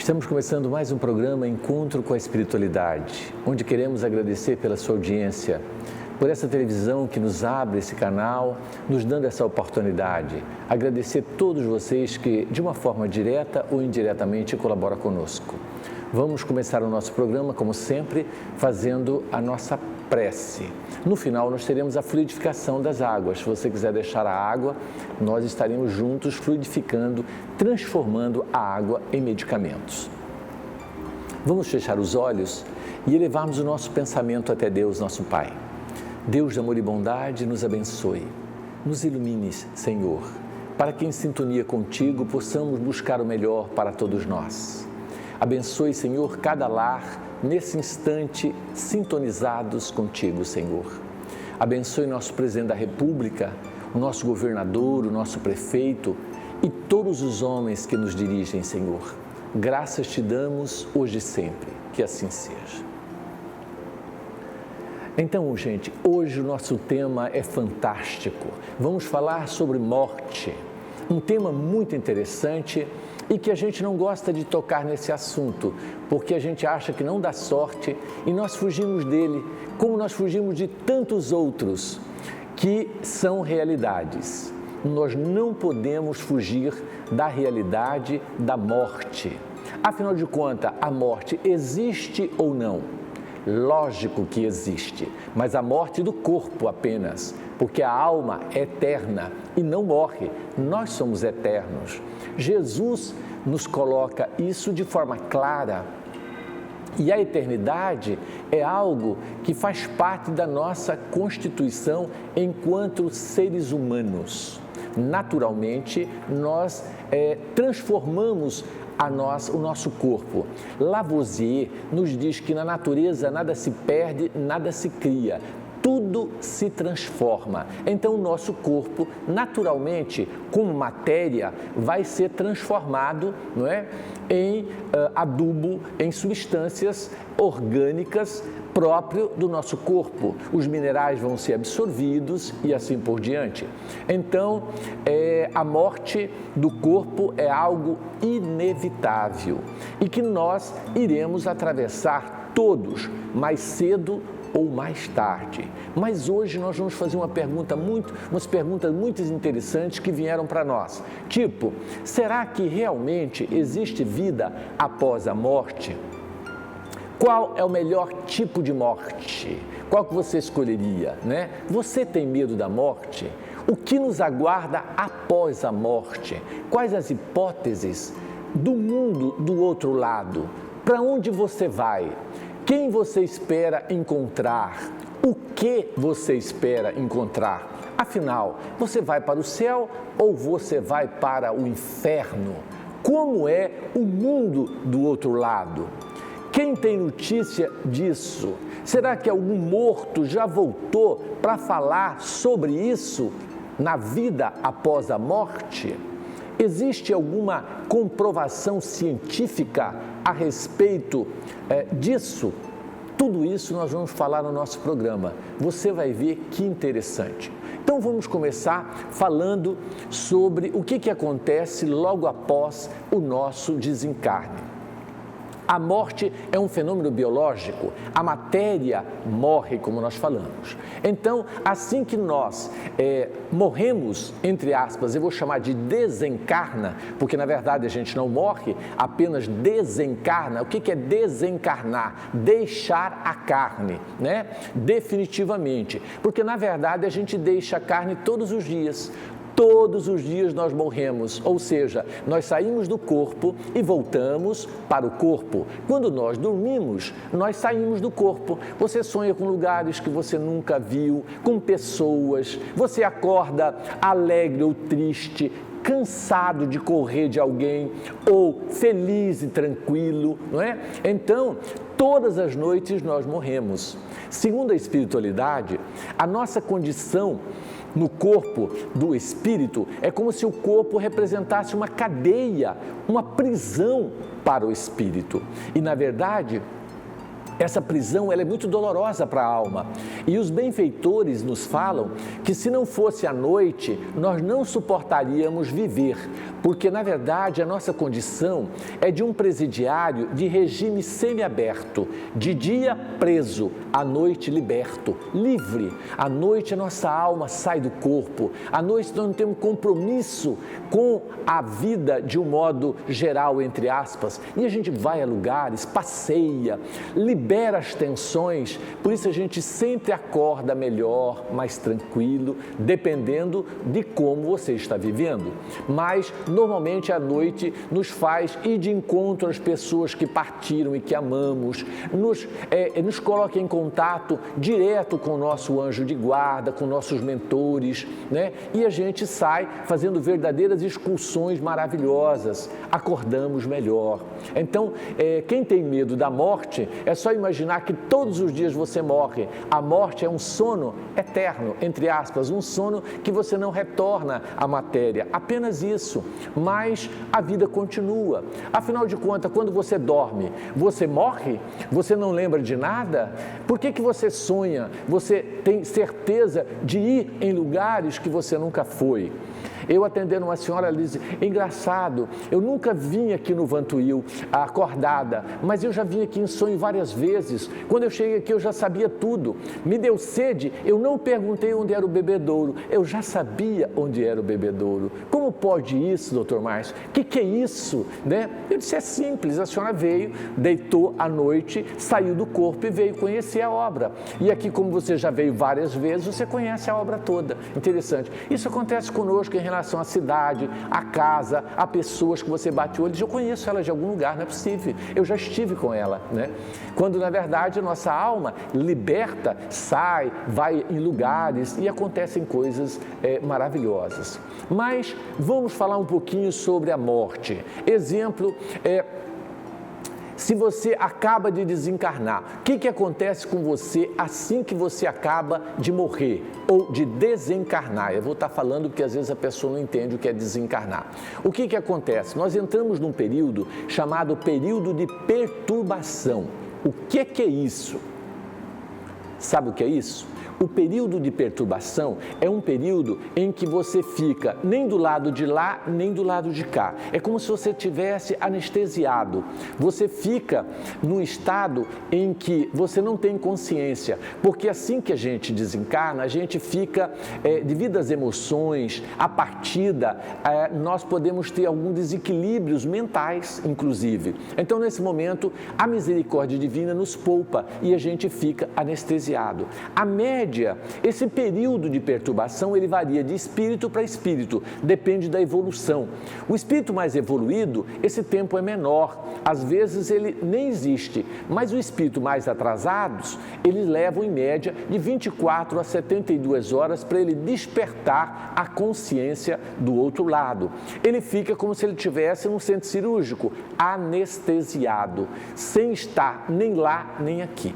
Estamos começando mais um programa Encontro com a Espiritualidade, onde queremos agradecer pela sua audiência, por essa televisão que nos abre esse canal, nos dando essa oportunidade. Agradecer a todos vocês que, de uma forma direta ou indiretamente, colaboram conosco. Vamos começar o nosso programa, como sempre, fazendo a nossa prece. No final, nós teremos a fluidificação das águas. Se você quiser deixar a água, nós estaremos juntos fluidificando, transformando a água em medicamentos. Vamos fechar os olhos e elevarmos o nosso pensamento até Deus, nosso Pai. Deus de amor e bondade, nos abençoe. Nos ilumine, Senhor, para que em sintonia contigo possamos buscar o melhor para todos nós. Abençoe, Senhor, cada lar nesse instante sintonizados contigo, Senhor. Abençoe nosso presidente da República, o nosso governador, o nosso prefeito e todos os homens que nos dirigem, Senhor. Graças te damos hoje e sempre, que assim seja. Então, gente, hoje o nosso tema é fantástico. Vamos falar sobre morte, um tema muito interessante e que a gente não gosta de tocar nesse assunto, porque a gente acha que não dá sorte e nós fugimos dele, como nós fugimos de tantos outros que são realidades. Nós não podemos fugir da realidade da morte. Afinal de contas, a morte existe ou não? Lógico que existe, mas a morte do corpo apenas, porque a alma é eterna e não morre, nós somos eternos. Jesus nos coloca isso de forma clara e a eternidade é algo que faz parte da nossa constituição enquanto seres humanos. Naturalmente, nós transformamos o nosso corpo. Lavoisier nos diz que na natureza nada se perde, nada se cria, tudo se transforma. Então o nosso corpo, naturalmente, como matéria, vai ser transformado, não é? Em adubo, em substâncias orgânicas próprio do nosso corpo. Os minerais vão ser absorvidos e assim por diante. Então, a morte do corpo é algo inevitável e que nós iremos atravessar todos, mais cedo ou mais tarde. Mas hoje nós vamos fazer umas perguntas muito interessantes que vieram para nós. Tipo, será que realmente existe vida após a morte? Qual é o melhor tipo de morte? Qual que você escolheria, né? Você tem medo da morte? O que nos aguarda após a morte? Quais as hipóteses do mundo do outro lado? Para onde você vai? Quem você espera encontrar? O que você espera encontrar? Afinal, você vai para o céu ou você vai para o inferno? Como é o mundo do outro lado? Quem tem notícia disso? Será que algum morto já voltou para falar sobre isso na vida após a morte? Existe alguma comprovação científica a respeito disso? Tudo isso nós vamos falar no nosso programa. Você vai ver que interessante. Então vamos começar falando sobre o que acontece logo após o nosso desencarne. A morte é um fenômeno biológico, a matéria morre, como nós falamos. Então, assim que nós morremos, entre aspas, eu vou chamar de desencarna, porque na verdade a gente não morre, apenas desencarna. O que é desencarnar? Deixar a carne, né? Definitivamente, porque na verdade a gente deixa a carne todos os dias. Todos os dias nós morremos, ou seja, nós saímos do corpo e voltamos para o corpo. Quando nós dormimos, nós saímos do corpo. Você sonha com lugares que você nunca viu, com pessoas, você acorda alegre ou triste, cansado de correr de alguém ou feliz e tranquilo, não é? Então, todas as noites nós morremos. Segundo a espiritualidade, a nossa condição no corpo do espírito é como se o corpo representasse uma cadeia, uma prisão para o espírito. E, na verdade, Essa prisão ela é muito dolorosa para a alma. E os benfeitores nos falam que se não fosse a noite, nós não suportaríamos viver, porque na verdade a nossa condição é de um presidiário de regime semiaberto, de dia preso, à noite liberto, livre. À noite a nossa alma sai do corpo, à noite nós não temos compromisso com a vida de um modo geral, entre aspas, e a gente vai a lugares, passeia, libera as tensões, por isso a gente sempre acorda melhor, mais tranquilo, dependendo de como você está vivendo. Mas, normalmente, a noite nos faz ir de encontro às pessoas que partiram e que amamos, nos coloca em contato direto com o nosso anjo de guarda, com nossos mentores, né? E a gente sai fazendo verdadeiras excursões maravilhosas, acordamos melhor. Então, quem tem medo da morte, é só imaginar que todos os dias você morre. A morte é um sono eterno, entre aspas, um sono que você não retorna à matéria, apenas isso. Mas a vida continua. Afinal de contas, quando você dorme, você morre? Você não lembra de nada? Por que você sonha? Você tem certeza de ir em lugares que você nunca foi? Eu atendendo uma senhora, ela disse, engraçado, eu nunca vim aqui no Vantuil acordada, mas eu já vim aqui em sonho várias vezes. Quando eu cheguei aqui eu já sabia tudo. Me deu sede, eu não perguntei onde era o bebedouro, eu já sabia onde era o bebedouro. Como pode isso, doutor Márcio? O que é isso? Né? Eu disse, é simples, a senhora veio, deitou à noite, saiu do corpo e veio conhecer a obra. E aqui, como você já veio várias vezes, você conhece a obra toda. Interessante. Isso acontece conosco em relação à cidade, à casa, a pessoas que você bate o olho, eu conheço ela de algum lugar, não é possível, eu já estive com ela, né? Quando na verdade a nossa alma liberta, sai, vai em lugares e acontecem coisas maravilhosas. Mas vamos falar um pouquinho sobre a morte. Exemplo, se você acaba de desencarnar, o que acontece com você assim que você acaba de morrer ou de desencarnar? Eu vou estar falando porque às vezes a pessoa não entende o que é desencarnar. O que acontece? Nós entramos num período chamado período de perturbação. O que é isso? Sabe o que é isso? O período de perturbação é um período em que você fica nem do lado de lá, nem do lado de cá. É como se você tivesse anestesiado. Você fica num estado em que você não tem consciência, porque assim que a gente desencarna, a gente fica, devido às emoções, à partida, nós podemos ter alguns desequilíbrios mentais, inclusive. Então, nesse momento, a misericórdia divina nos poupa e a gente fica anestesiado. A média, esse período de perturbação, ele varia de espírito para espírito, depende da evolução. O espírito mais evoluído, esse tempo é menor, às vezes ele nem existe, mas o espírito mais atrasados, eles levam em média de 24 a 72 horas para ele despertar a consciência do outro lado. Ele fica como se ele estivesse num centro cirúrgico, anestesiado, sem estar nem lá nem aqui.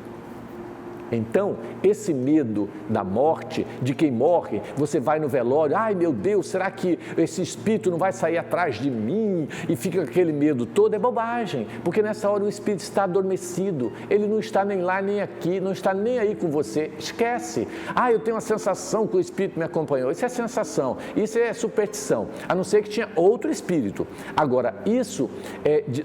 Então, esse medo da morte, de quem morre, você vai no velório, ai meu Deus, será que esse espírito não vai sair atrás de mim? E fica aquele medo todo, é bobagem, porque nessa hora o espírito está adormecido, ele não está nem lá nem aqui, não está nem aí com você, esquece. Ah, eu tenho a sensação que o espírito me acompanhou, isso é sensação, isso é superstição, a não ser que tinha outro espírito. Agora, isso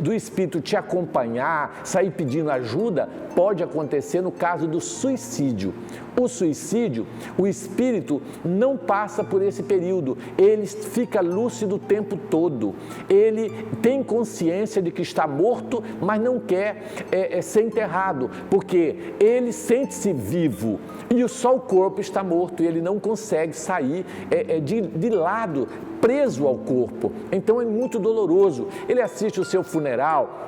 do espírito te acompanhar, sair pedindo ajuda, pode acontecer no caso do suicídio. O suicídio, o espírito não passa por esse período, ele fica lúcido o tempo todo, ele tem consciência de que está morto, mas não quer ser enterrado, porque ele sente-se vivo e só o corpo está morto e ele não consegue sair de lado, preso ao corpo. Então é muito doloroso. Ele assiste o seu funeral,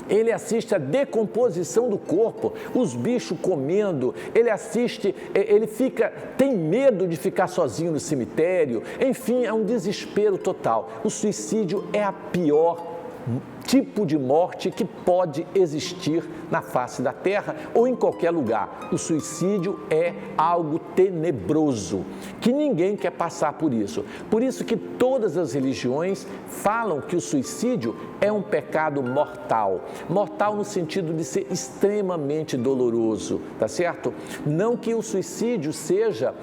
ele assiste a decomposição do corpo, os bichos comendo, ele assiste, tem medo de ficar sozinho no cemitério, enfim, é um desespero total. O suicídio é a pior tipo de morte que pode existir na face da terra ou em qualquer lugar. O suicídio é algo tenebroso, que ninguém quer passar por isso. Por isso que todas as religiões falam que o suicídio é um pecado mortal. Mortal no sentido de ser extremamente doloroso, tá certo? Não que o suicídio seja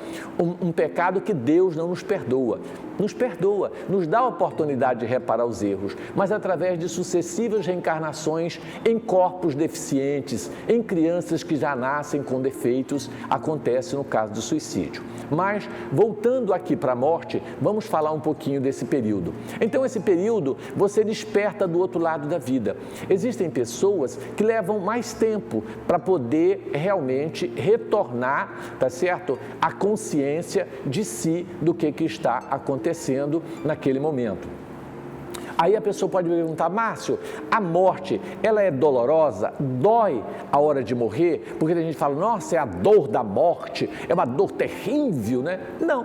um pecado que Deus não nos perdoa. Nos perdoa, nos dá a oportunidade de reparar os erros, mas através de sucessivas reencarnações em corpos deficientes, em crianças que já nascem com defeitos, acontece no caso do suicídio. Mas, voltando aqui para a morte, vamos falar um pouquinho desse período. Então, esse período, você desperta do outro lado da vida. Existem pessoas que levam mais tempo para poder realmente retornar, tá certo? A consciência de si do que está acontecendo naquele momento. Aí a pessoa pode me perguntar: Márcio, a morte, ela é dolorosa? Dói a hora de morrer? Porque a gente fala, nossa, é a dor da morte, é uma dor terrível, né? Não,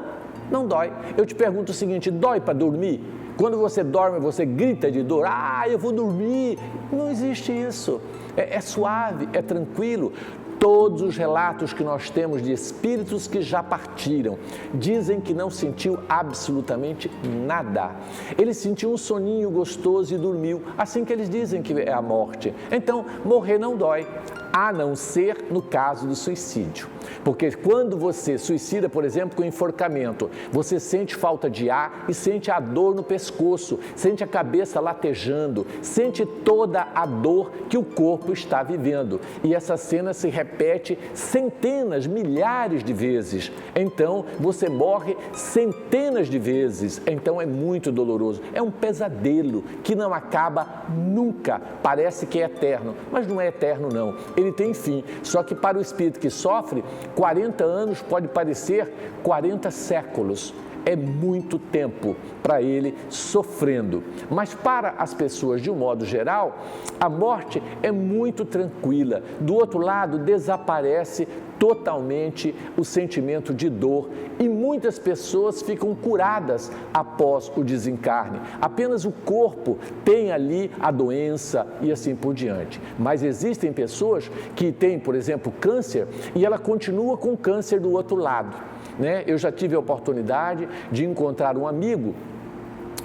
não dói. Eu te pergunto o seguinte: dói para dormir? Quando você dorme, você grita de dor, eu vou dormir. Não existe isso. É suave, é tranquilo. Todos os relatos que nós temos de espíritos que já partiram dizem que não sentiu absolutamente nada. Ele sentiu um soninho gostoso e dormiu, assim que eles dizem que é a morte. Então, morrer não dói, a não ser no caso do suicídio. Porque quando você suicida, por exemplo, com enforcamento, você sente falta de ar e sente a dor no pescoço, sente a cabeça latejando, sente toda a dor que o corpo está vivendo. E essa cena se repete centenas, milhares de vezes. Então, você morre centenas de vezes. Então, é muito doloroso. É um pesadelo que não acaba nunca. Parece que é eterno, mas não é eterno, não. Ele tem fim. Só que para o espírito que sofre, 40 anos pode parecer 40 séculos. É muito tempo para ele sofrendo. Mas para as pessoas, de um modo geral, a morte é muito tranquila. Do outro lado, desaparece totalmente o sentimento de dor e muitas pessoas ficam curadas após o desencarne. Apenas o corpo tem ali a doença e assim por diante. Mas existem pessoas que têm, por exemplo, câncer e ela continua com câncer do outro lado, né? Eu já tive a oportunidade de encontrar um amigo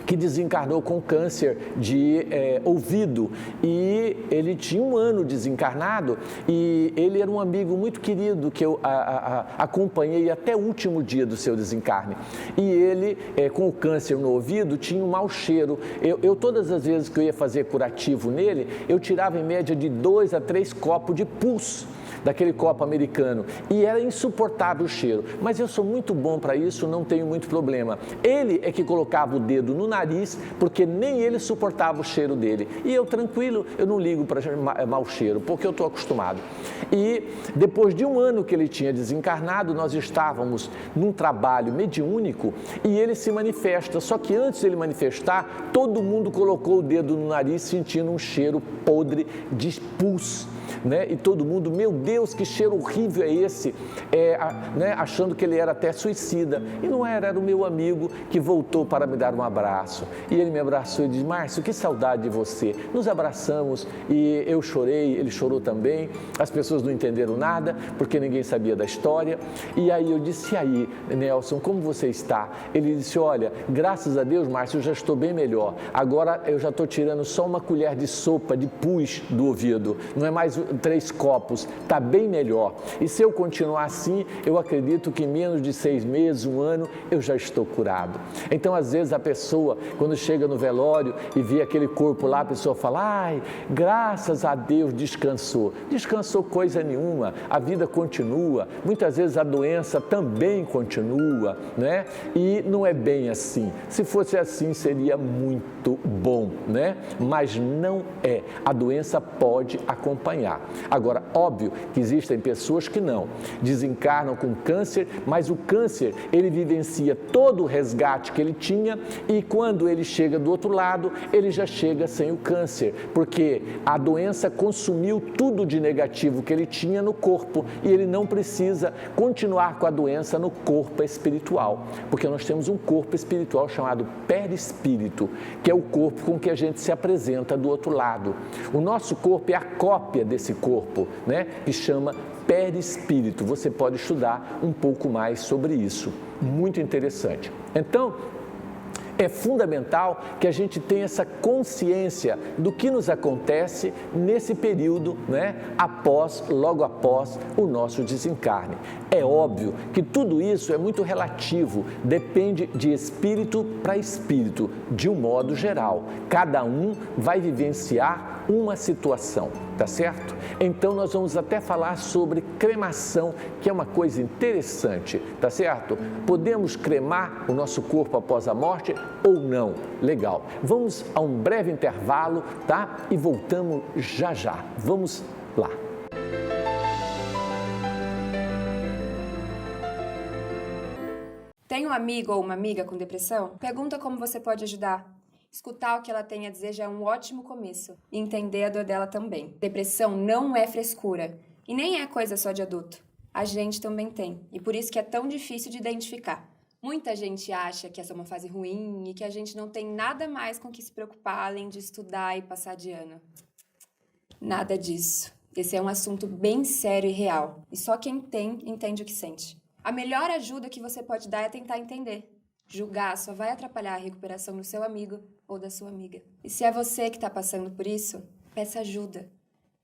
que desencarnou com câncer de ouvido e ele tinha 1 ano desencarnado e ele era um amigo muito querido que eu acompanhei até o último dia do seu desencarne. E ele, com o câncer no ouvido, tinha um mau cheiro. Eu todas as vezes que eu ia fazer curativo nele, eu tirava em média de 2 a 3 copos de pus daquele copo americano e era insuportável o cheiro, mas eu sou muito bom para isso, não tenho muito problema. Ele é que colocava o dedo no nariz porque nem ele suportava o cheiro dele e eu tranquilo, eu não ligo para mau cheiro porque eu estou acostumado. E depois de 1 ano que ele tinha desencarnado, nós estávamos num trabalho mediúnico e ele se manifesta, só que antes de ele manifestar, todo mundo colocou o dedo no nariz sentindo um cheiro podre de pus. Né? E todo mundo, meu Deus, que cheiro horrível é esse, né? Achando que ele era até suicida. E não era, era o meu amigo que voltou para me dar um abraço. E ele me abraçou e disse: Márcio, que saudade de você. Nos abraçamos e eu chorei, ele chorou também. As pessoas não entenderam nada, porque ninguém sabia da história. E aí eu disse: e aí, Nelson, como você está? Ele disse: olha, graças a Deus, Márcio, eu já estou bem melhor. Agora eu já estou tirando só uma colher de sopa de pus do ouvido. Não é mais 3 copos, está bem melhor. E se eu continuar assim, eu acredito que em menos de 6 meses, 1 ano, eu já estou curado. Então, às vezes, a pessoa, quando chega no velório e vê aquele corpo lá, a pessoa fala: ai, graças a Deus descansou. Descansou coisa nenhuma, a vida continua. Muitas vezes a doença também continua, né? E não é bem assim. Se fosse assim, seria muito bom, né? Mas não é. A doença pode acompanhar. Agora, óbvio que existem pessoas que não, desencarnam com câncer, mas o câncer, ele vivencia todo o resgate que ele tinha e quando ele chega do outro lado, ele já chega sem o câncer, porque a doença consumiu tudo de negativo que ele tinha no corpo e ele não precisa continuar com a doença no corpo espiritual, porque nós temos um corpo espiritual chamado perispírito, que é o corpo com que a gente se apresenta do outro lado. O nosso corpo é a cópia desse corpo, né, que chama perispírito. Você pode estudar um pouco mais sobre isso. Muito interessante. Então, é fundamental que a gente tenha essa consciência do que nos acontece nesse período, né, logo após o nosso desencarne. É óbvio que tudo isso é muito relativo, depende de espírito para espírito, de um modo geral. Cada um vai vivenciar uma situação, tá certo? Então nós vamos até falar sobre cremação, que é uma coisa interessante, tá certo? Podemos cremar o nosso corpo após a morte ou não? Legal. Vamos a um breve intervalo, tá? E voltamos já já. Vamos lá. Tem um amigo ou uma amiga com depressão? Pergunta como você pode ajudar. Escutar o que ela tem a dizer já é um ótimo começo. E entender a dor dela também. Depressão não é frescura. E nem é coisa só de adulto. A gente também tem. E por isso que é tão difícil de identificar. Muita gente acha que essa é uma fase ruim e que a gente não tem nada mais com que se preocupar além de estudar e passar de ano. Nada disso. Esse é um assunto bem sério e real. E só quem tem, entende o que sente. A melhor ajuda que você pode dar é tentar entender. Julgar só vai atrapalhar a recuperação do seu amigo ou da sua amiga. E se é você que está passando por isso, peça ajuda.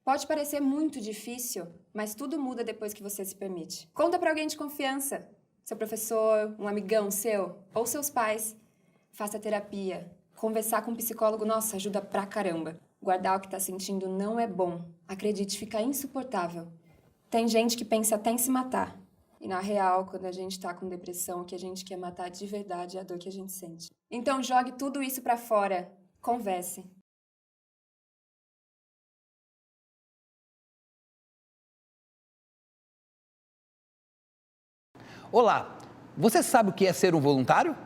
Pode parecer muito difícil, mas tudo muda depois que você se permite. Conta para alguém de confiança. Seu professor, um amigão seu ou seus pais. Faça terapia. Conversar com um psicólogo, nossa, ajuda pra caramba. Guardar o que está sentindo não é bom. Acredite, fica insuportável. Tem gente que pensa até em se matar. E na real, quando a gente está com depressão, o que a gente quer matar de verdade é a dor que a gente sente. Então jogue tudo isso pra fora. Converse. Olá, você sabe o que é ser um voluntário?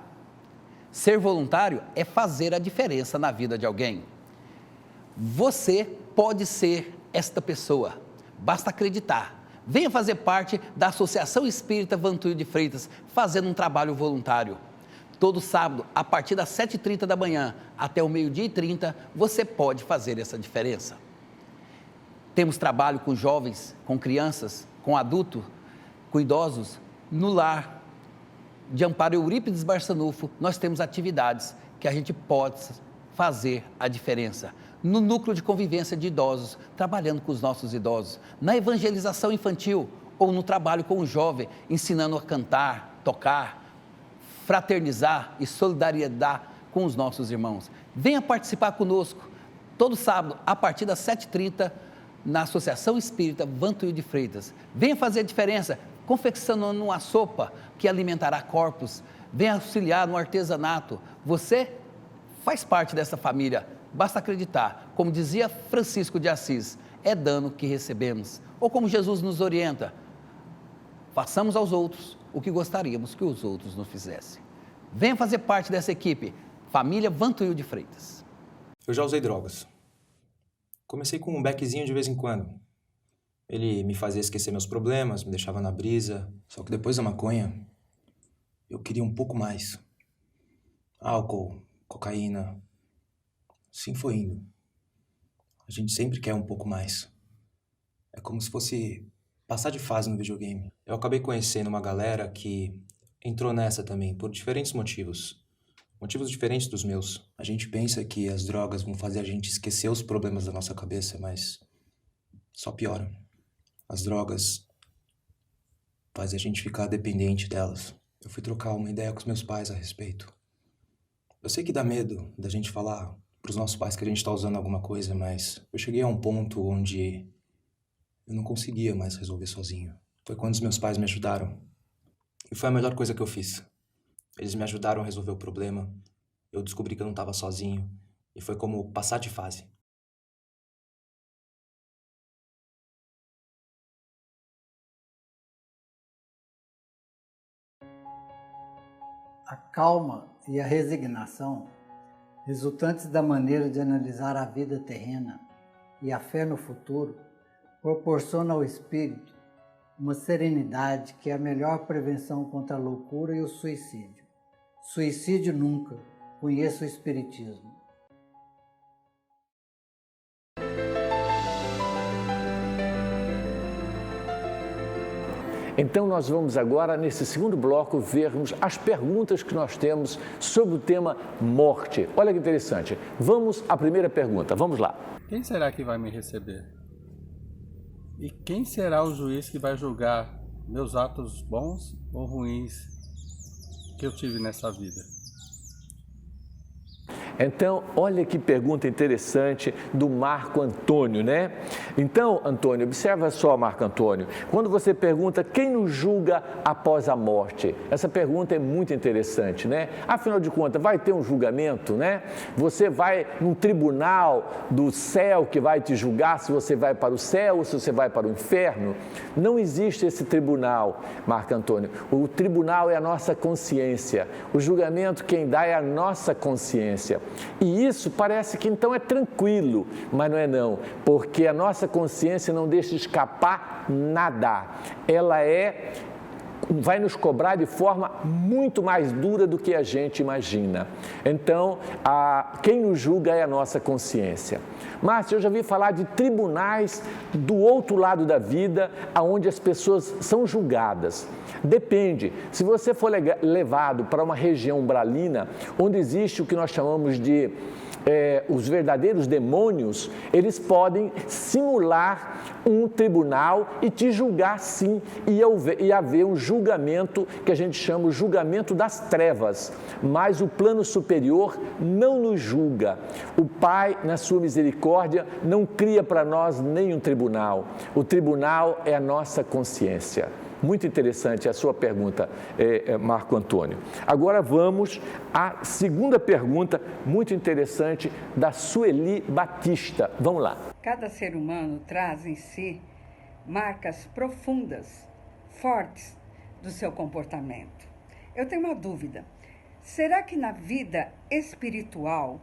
Ser voluntário é fazer a diferença na vida de alguém. Você pode ser esta pessoa, basta acreditar. Venha fazer parte da Associação Espírita Vantuil de Freitas, fazendo um trabalho voluntário. Todo sábado, a partir das 7h30 da manhã até o 12h30, você pode fazer essa diferença. Temos trabalho com jovens, com crianças, com adultos, com idosos. No lar de Amparo Eurípides Barçanufo, nós temos atividades que a gente pode fazer a diferença. No núcleo de convivência de idosos, trabalhando com os nossos idosos, na evangelização infantil ou no trabalho com o jovem, ensinando a cantar, tocar, fraternizar e solidariedade com os nossos irmãos. Venha participar conosco, todo sábado, a partir das 7h30, na Associação Espírita Vantuil de Freitas. Venha fazer a diferença, confeccionando uma sopa que alimentará corpos. Venha auxiliar no artesanato. Você faz parte dessa família. Basta acreditar, como dizia Francisco de Assis, é dano que recebemos. Ou como Jesus nos orienta, façamos aos outros o que gostaríamos que os outros nos fizessem. Venha fazer parte dessa equipe, Família Vantuil de Freitas. Eu já usei drogas. Comecei com um beckzinho de vez em quando. Ele me fazia esquecer meus problemas, me deixava na brisa. Só que depois da maconha, eu queria um pouco mais. Álcool, cocaína... Sim, foi indo. A gente sempre quer um pouco mais. É como se fosse passar de fase no videogame. Eu acabei conhecendo uma galera que entrou nessa também, por diferentes motivos. Motivos diferentes dos meus. A gente pensa que as drogas vão fazer a gente esquecer os problemas da nossa cabeça, mas só piora. As drogas fazem a gente ficar dependente delas. Eu fui trocar uma ideia com os meus pais a respeito. Eu sei que dá medo da gente falar para os nossos pais que a gente está usando alguma coisa, mas eu cheguei a um ponto onde eu não conseguia mais resolver sozinho. Foi quando os meus pais me ajudaram. E foi a melhor coisa que eu fiz. Eles me ajudaram a resolver o problema. Eu descobri que eu não estava sozinho. E foi como passar de fase. A calma e a resignação, resultantes da maneira de analisar a vida terrena e a fé no futuro, proporciona ao espírito uma serenidade que é a melhor prevenção contra a loucura e o suicídio. Suicídio nunca, conheça o espiritismo. Então nós vamos agora, nesse segundo bloco, vermos as perguntas que nós temos sobre o tema morte. Olha que interessante. Vamos à primeira pergunta, vamos lá. Quem será que vai me receber? E quem será o juiz que vai julgar meus atos bons ou ruins que eu tive nessa vida? Então, olha que pergunta interessante do Marco Antônio, né? Então, Antônio, observa só, Marco Antônio, quando você pergunta quem nos julga após a morte, essa pergunta é muito interessante, né? Afinal de contas, vai ter um julgamento, né? Você vai num tribunal do céu que vai te julgar se você vai para o céu ou se você vai para o inferno? Não existe esse tribunal, Marco Antônio. O tribunal é a nossa consciência. O julgamento quem dá é a nossa consciência. E isso parece que então é tranquilo, mas não é não, porque a nossa consciência não deixa escapar nada. Ela vai nos cobrar de forma muito mais dura do que a gente imagina. Então, quem nos julga é a nossa consciência. Márcio, eu já vi falar de tribunais do outro lado da vida, onde as pessoas são julgadas. Depende, se você for levado para uma região umbralina, onde existe o que nós chamamos de os verdadeiros demônios, eles podem simular um tribunal e te julgar sim, e haver um julgamento que a gente chama o julgamento das trevas, mas o plano superior não nos julga. O Pai, na sua misericórdia, não cria para nós nenhum tribunal. O tribunal é a nossa consciência. Muito interessante a sua pergunta, Marco Antônio. Agora vamos à segunda pergunta, muito interessante, da Sueli Batista. Vamos lá. Cada ser humano traz em si marcas profundas, fortes do seu comportamento. Eu tenho uma dúvida. Será que na vida espiritual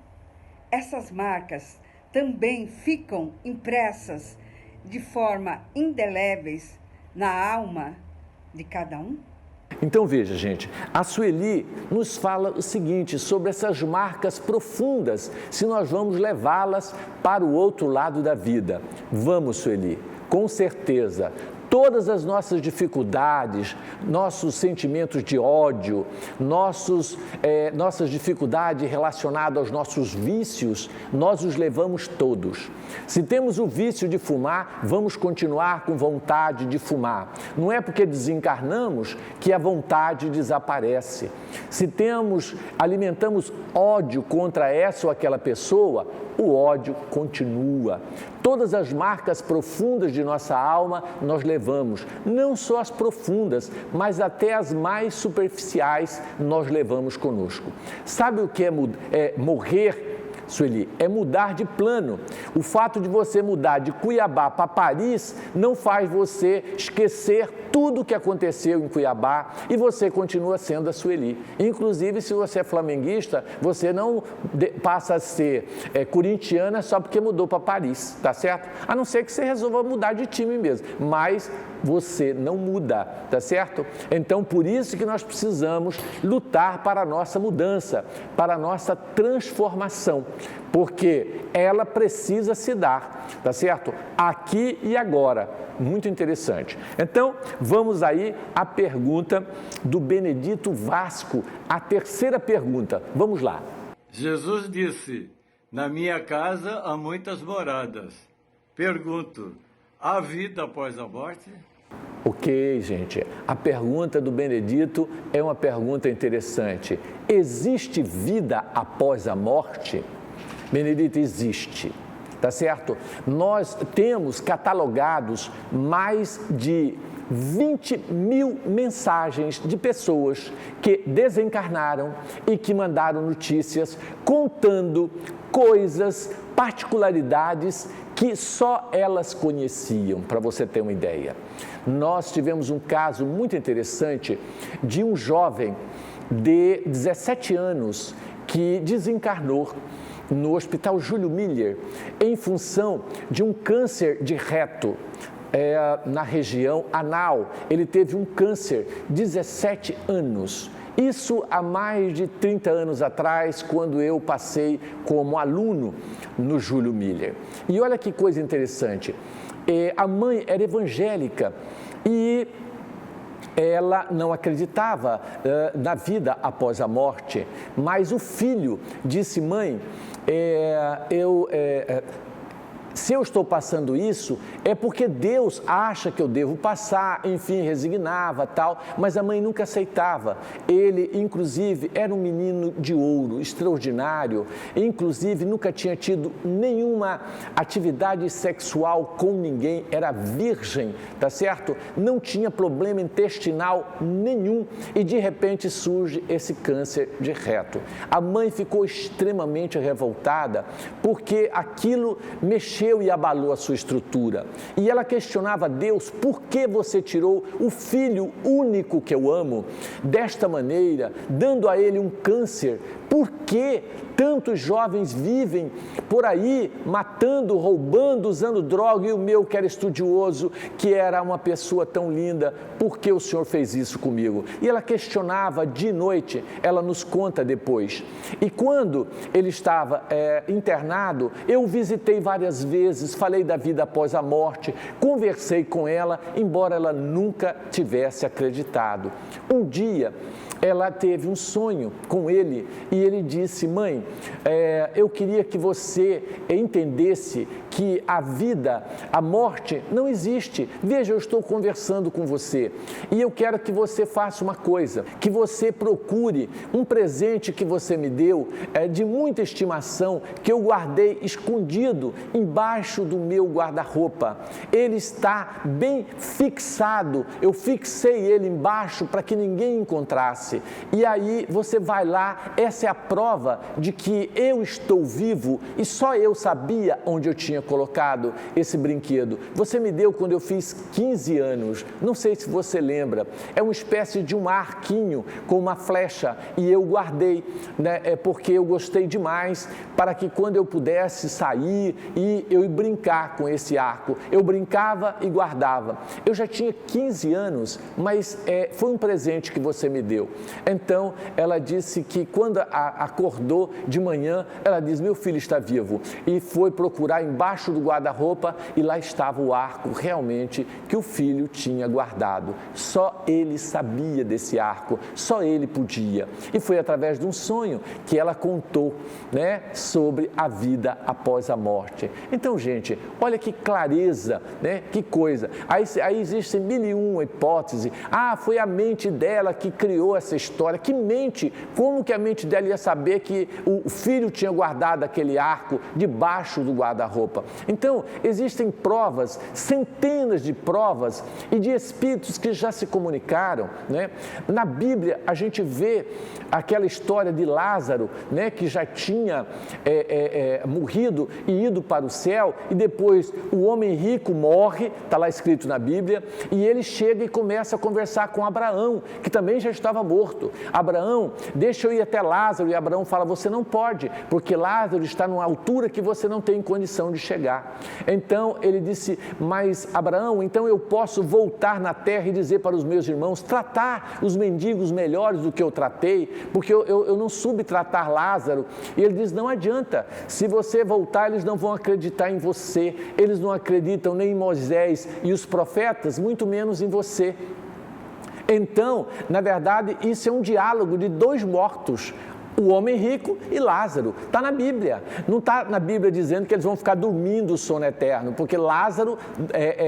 essas marcas também ficam impressas de forma indeléveis na alma de cada um? Então veja, gente, a Sueli nos fala o seguinte sobre essas marcas profundas, se nós vamos levá-las para o outro lado da vida. Vamos, Sueli, com certeza. Todas as nossas dificuldades, nossos sentimentos de ódio, nossas dificuldades relacionadas aos nossos vícios, nós os levamos todos. Se temos o vício de fumar, vamos continuar com vontade de fumar. Não é porque desencarnamos que a vontade desaparece. Se alimentamos ódio contra essa ou aquela pessoa, o ódio continua. Todas as marcas profundas de nossa alma nós levamos, não só as profundas, mas até as mais superficiais nós levamos conosco. Sabe o que é morrer, Sueli? É mudar de plano. O fato de você mudar de Cuiabá para Paris não faz você esquecer tudo o que aconteceu em Cuiabá e você continua sendo a Sueli. Inclusive, se você é flamenguista, você não passa a ser corintiana só porque mudou para Paris, tá certo? A não ser que você resolva mudar de time mesmo, mas você não muda, tá certo? Então, por isso que nós precisamos lutar para a nossa mudança, para a nossa transformação, porque ela precisa se dar, tá certo? Aqui e agora. Muito interessante. Então, vamos aí à pergunta do Benedito Vasco, a terceira pergunta. Vamos lá. Jesus disse: na minha casa há muitas moradas. Pergunto: há vida após a morte? Ok, gente. A pergunta do Benedito é uma pergunta interessante. Existe vida após a morte? Benedito, existe. Tá certo? Nós temos catalogados mais de 20 mil mensagens de pessoas que desencarnaram e que mandaram notícias contando coisas, particularidades que só elas conheciam, para você ter uma ideia. Nós tivemos um caso muito interessante de um jovem de 17 anos que desencarnou no Hospital Júlio Miller em função de um câncer de reto. Na região anal, ele teve um câncer, 17 anos. Isso há mais de 30 anos atrás, quando eu passei como aluno no Júlio Miller. E olha que coisa interessante, a mãe era evangélica e ela não acreditava na vida após a morte, mas o filho disse: mãe, se eu estou passando isso, é porque Deus acha que eu devo passar, enfim, resignava, tal, mas a mãe nunca aceitava. Ele, inclusive, era um menino de ouro, extraordinário, inclusive nunca tinha tido nenhuma atividade sexual com ninguém, era virgem, tá certo? Não tinha problema intestinal nenhum e, de repente, surge esse câncer de reto. A mãe ficou extremamente revoltada porque aquilo mexeu e abalou a sua estrutura. E ela questionava a Deus: por que você tirou o filho único que eu amo desta maneira, dando a ele um câncer? Por que tantos jovens vivem por aí matando, roubando, usando droga, e o meu, que era estudioso, que era uma pessoa tão linda, por que o Senhor fez isso comigo? E ela questionava de noite, ela nos conta depois. E quando ele estava internado, eu o visitei várias vezes, falei da vida após a morte, conversei com ela, embora ela nunca tivesse acreditado. Um dia, ela teve um sonho com ele e ele disse: mãe, eu queria que você entendesse que a vida, a morte não existe. Veja, eu estou conversando com você e eu quero que você faça uma coisa, que você procure um presente que você me deu, de muita estimação, que eu guardei escondido embaixo do meu guarda-roupa. Ele está bem fixado, eu fixei ele embaixo para que ninguém encontrasse. E aí você vai lá, essa é a prova de que eu estou vivo e só eu sabia onde eu tinha colocado esse brinquedo. Você me deu quando eu fiz 15 anos, não sei se você lembra, é uma espécie de um arquinho com uma flecha e eu guardei, né? Porque eu gostei demais, para que quando eu pudesse sair e eu ia brincar com esse arco, eu brincava e guardava. Eu já tinha 15 anos, mas foi um presente que você me deu. Então, ela disse que quando acordou de manhã, ela diz: meu filho está vivo, e foi procurar embaixo do guarda-roupa e lá estava o arco realmente que o filho tinha guardado. Só ele sabia desse arco, só ele podia. E foi através de um sonho que ela contou, né, sobre a vida após a morte. Então, gente, olha que clareza, né, que coisa. Aí existem 1001 hipóteses. Foi a mente dela que criou essa história. Que mente? Como que a mente dela ia saber que o filho tinha guardado aquele arco debaixo do guarda-roupa? Então, existem provas, centenas de provas e de espíritos que já se comunicaram, né? Na Bíblia, a gente vê aquela história de Lázaro, né, que já tinha morrido e ido para o céu, e depois o homem rico morre, está lá escrito na Bíblia, e ele chega e começa a conversar com Abraão, que também já estava morto. Abraão, deixa eu ir até Lázaro, e Abraão fala: você não pode, porque Lázaro está numa altura que você não tem condição de chegar. Então ele disse: mas Abraão, então eu posso voltar na terra e dizer para os meus irmãos, tratar os mendigos melhores do que eu tratei, porque eu não soube tratar Lázaro. E ele diz: não adianta, se você voltar, eles não vão acreditar em você, eles não acreditam nem em Moisés e os profetas, muito menos em você. Então, na verdade, isso é um diálogo de dois mortos, o homem rico e Lázaro. Está na Bíblia. Não está na Bíblia dizendo que eles vão ficar dormindo o sono eterno, porque Lázaro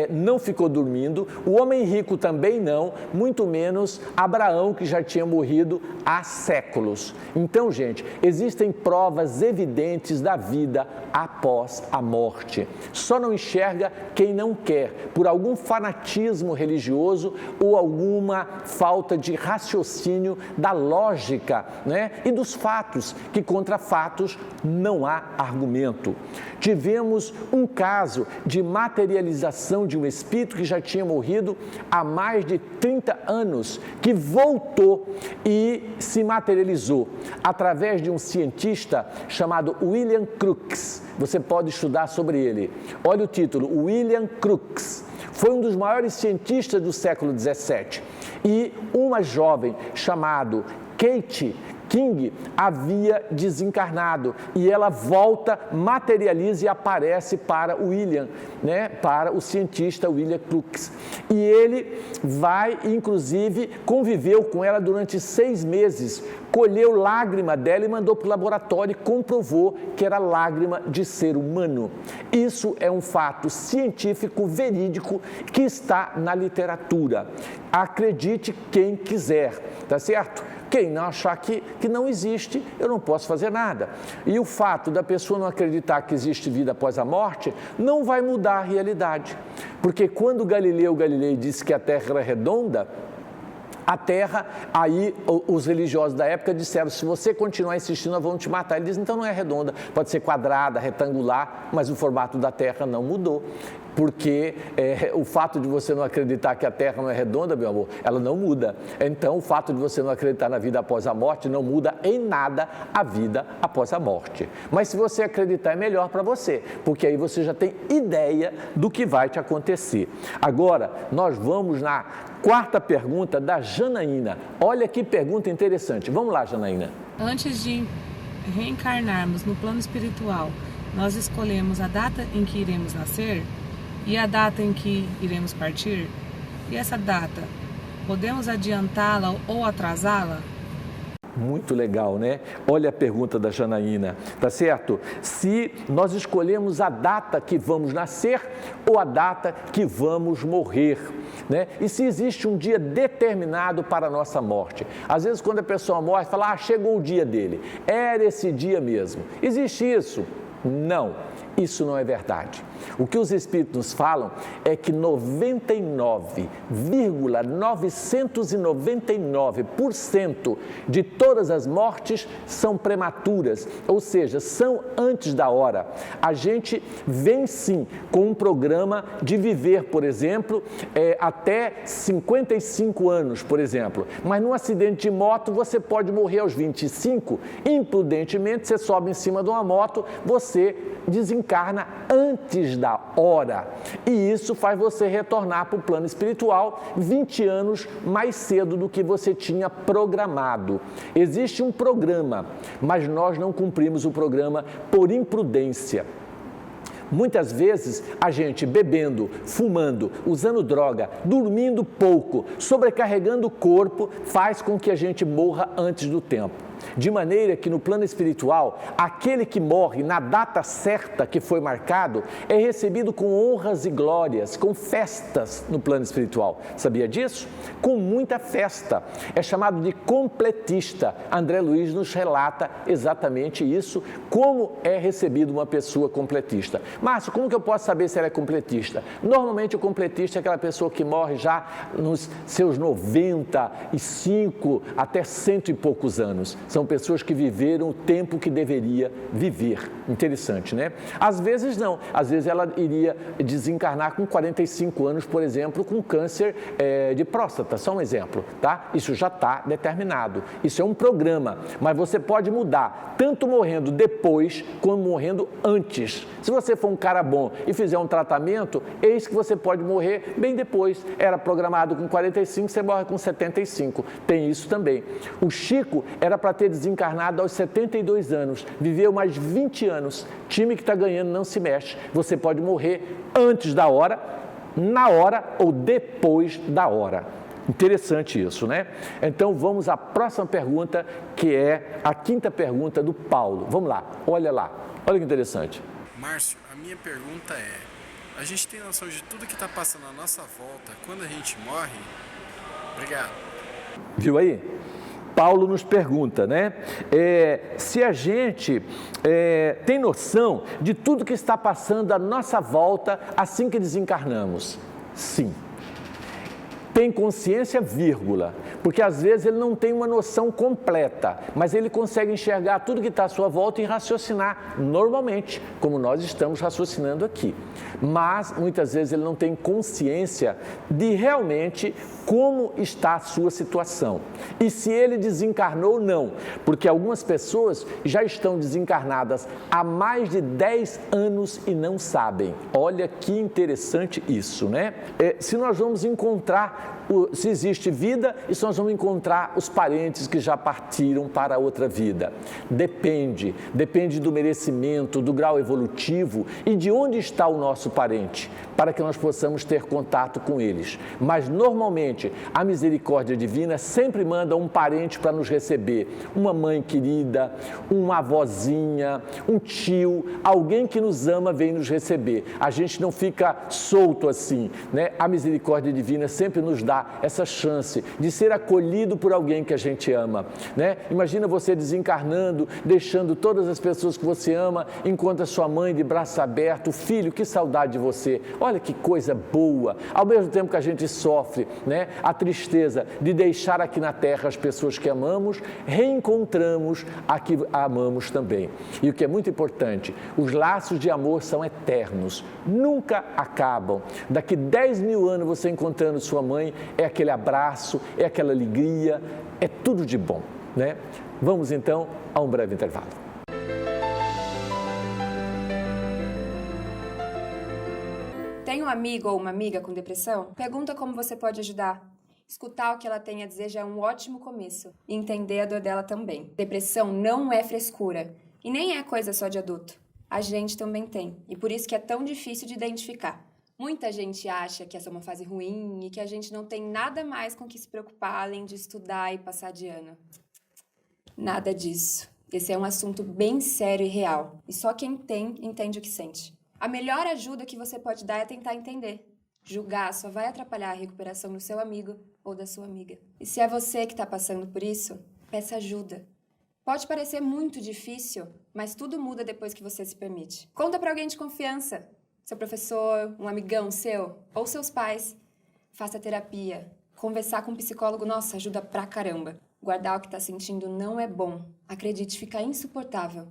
não ficou dormindo, o homem rico também não, muito menos Abraão, que já tinha morrido há séculos. Então, gente, existem provas evidentes da vida após a morte. Só não enxerga quem não quer, por algum fanatismo religioso ou alguma falta de raciocínio da lógica, né, e dos fatos, que contra fatos não há argumento. Tivemos um caso de materialização de um espírito que já tinha morrido há mais de 30 anos, que voltou e se materializou através de um cientista chamado William Crookes. Você pode estudar sobre ele. Olha o título, William Crookes. Foi um dos maiores cientistas do século XVII. E uma jovem chamada Kate King havia desencarnado e ela volta, materializa e aparece para o William, para o cientista William Crookes. E ele vai, inclusive, conviveu com ela durante 6 meses, colheu lágrima dela e mandou para o laboratório e comprovou que era lágrima de ser humano. Isso é um fato científico, verídico, que está na literatura. Acredite quem quiser, tá certo? Quem não achar que não existe, eu não posso fazer nada. E o fato da pessoa não acreditar que existe vida após a morte não vai mudar a realidade. Porque quando Galileu Galilei disse que a Terra era redonda, a Terra, aí os religiosos da época disseram, se você continuar insistindo, nós vamos te matar. Ele diz, então não é redonda, pode ser quadrada, retangular, mas o formato da Terra não mudou. Porque o fato de você não acreditar que a Terra não é redonda, meu amor, ela não muda. Então, o fato de você não acreditar na vida após a morte não muda em nada a vida após a morte. Mas se você acreditar, é melhor para você, porque aí você já tem ideia do que vai te acontecer. Agora, nós vamos na 4ª pergunta da Janaína. Olha que pergunta interessante. Vamos lá, Janaína. Antes de reencarnarmos no plano espiritual, nós escolhemos a data em que iremos nascer e a data em que iremos partir? E essa data, podemos adiantá-la ou atrasá-la? Muito legal, né? Olha a pergunta da Janaína, tá certo? Se nós escolhemos a data que vamos nascer ou a data que vamos morrer, né? E se existe um dia determinado para a nossa morte. Às vezes, quando a pessoa morre, fala, chegou o dia dele. Era esse dia mesmo. Existe isso? Não, isso não é verdade. O que os Espíritos nos falam é que 99,999% de todas as mortes são prematuras, ou seja, são antes da hora. A gente vem sim com um programa de viver, por exemplo, até 55 anos, por exemplo. Mas num acidente de moto você pode morrer aos 25, imprudentemente você sobe em cima de uma moto, você desencarna antes da hora. E isso faz você retornar para o plano espiritual 20 anos mais cedo do que você tinha programado. Existe um programa, mas nós não cumprimos o programa por imprudência. Muitas vezes a gente bebendo, fumando, usando droga, dormindo pouco, sobrecarregando o corpo, faz com que a gente morra antes do tempo. De maneira que no plano espiritual, aquele que morre na data certa que foi marcado é recebido com honras e glórias, com festas no plano espiritual. Sabia disso? Com muita festa. É chamado de completista. André Luiz nos relata exatamente isso, como é recebido uma pessoa completista. Márcio, como que eu posso saber se ela é completista? Normalmente o completista é aquela pessoa que morre já nos seus 95 até 100 e poucos anos. São pessoas que viveram o tempo que deveria viver. Interessante, né? Às vezes não. Às vezes ela iria desencarnar com 45 anos, por exemplo, com câncer de próstata. Só um exemplo, tá? Isso já está determinado. Isso é um programa. Mas você pode mudar, tanto morrendo depois, como morrendo antes. Se você for um cara bom e fizer um tratamento, eis que você pode morrer bem depois. Era programado com 45, você morre com 75. Tem isso também. O Chico era para ter desencarnado aos 72 anos, viveu mais 20 anos. Time que está ganhando não se mexe. Você pode morrer antes da hora, na hora ou depois da hora. Interessante isso, né? Então vamos à próxima pergunta, que é a 5ª pergunta do Paulo. Vamos lá, olha que interessante. Márcio, a minha pergunta é, a gente tem noção de tudo que está passando à nossa volta quando a gente morre? Obrigado. Viu aí? Paulo nos pergunta, né? Se a gente tem noção de tudo que está passando à nossa volta assim que desencarnamos. Sim. tem consciência, vírgula, porque às vezes ele não tem uma noção completa, mas ele consegue enxergar tudo que está à sua volta e raciocinar normalmente, como nós estamos raciocinando aqui. Mas muitas vezes ele não tem consciência de realmente como está a sua situação. E se ele desencarnou ou não, porque algumas pessoas já estão desencarnadas há mais de 10 anos e não sabem. Olha que interessante isso, né? Se nós vamos encontrar, se existe vida, e se nós vamos encontrar os parentes que já partiram para outra vida. Depende do merecimento, do grau evolutivo e de onde está o nosso parente, para que nós possamos ter contato com eles. Mas, normalmente, a misericórdia divina sempre manda um parente para nos receber. Uma mãe querida, uma avózinha, um tio, alguém que nos ama vem nos receber. A gente não fica solto assim, né? A misericórdia divina sempre nos dá essa chance de ser acolhido por alguém que a gente ama, né? Imagina você desencarnando, deixando todas as pessoas que você ama, encontra sua mãe de braço aberto, filho, que saudade de você. Olha que coisa boa. Ao mesmo tempo que a gente sofre, né, a tristeza de deixar aqui na Terra as pessoas que amamos, reencontramos a que amamos também. E o que é muito importante, os laços de amor são eternos, nunca acabam. Daqui 10 mil anos você encontrando sua mãe, é aquele abraço, é aquela alegria, é tudo de bom, né? Vamos então a um breve intervalo. Tem um amigo ou uma amiga com depressão? Pergunta como você pode ajudar. Escutar o que ela tem a dizer já é um ótimo começo. E entender a dor dela também. Depressão não é frescura. E nem é coisa só de adulto. A gente também tem. E por isso que é tão difícil de identificar. Muita gente acha que essa é uma fase ruim e que a gente não tem nada mais com que se preocupar além de estudar e passar de ano. Nada disso. Esse é um assunto bem sério e real. E só quem tem, entende o que sente. A melhor ajuda que você pode dar é tentar entender. Julgar só vai atrapalhar a recuperação do seu amigo ou da sua amiga. E se é você que está passando por isso, peça ajuda. Pode parecer muito difícil, mas tudo muda depois que você se permite. Conta para alguém de confiança. Seu professor, um amigão seu, ou seus pais. Faça terapia. Conversar com um psicólogo, nossa, ajuda pra caramba. Guardar o que tá sentindo não é bom. Acredite, fica insuportável.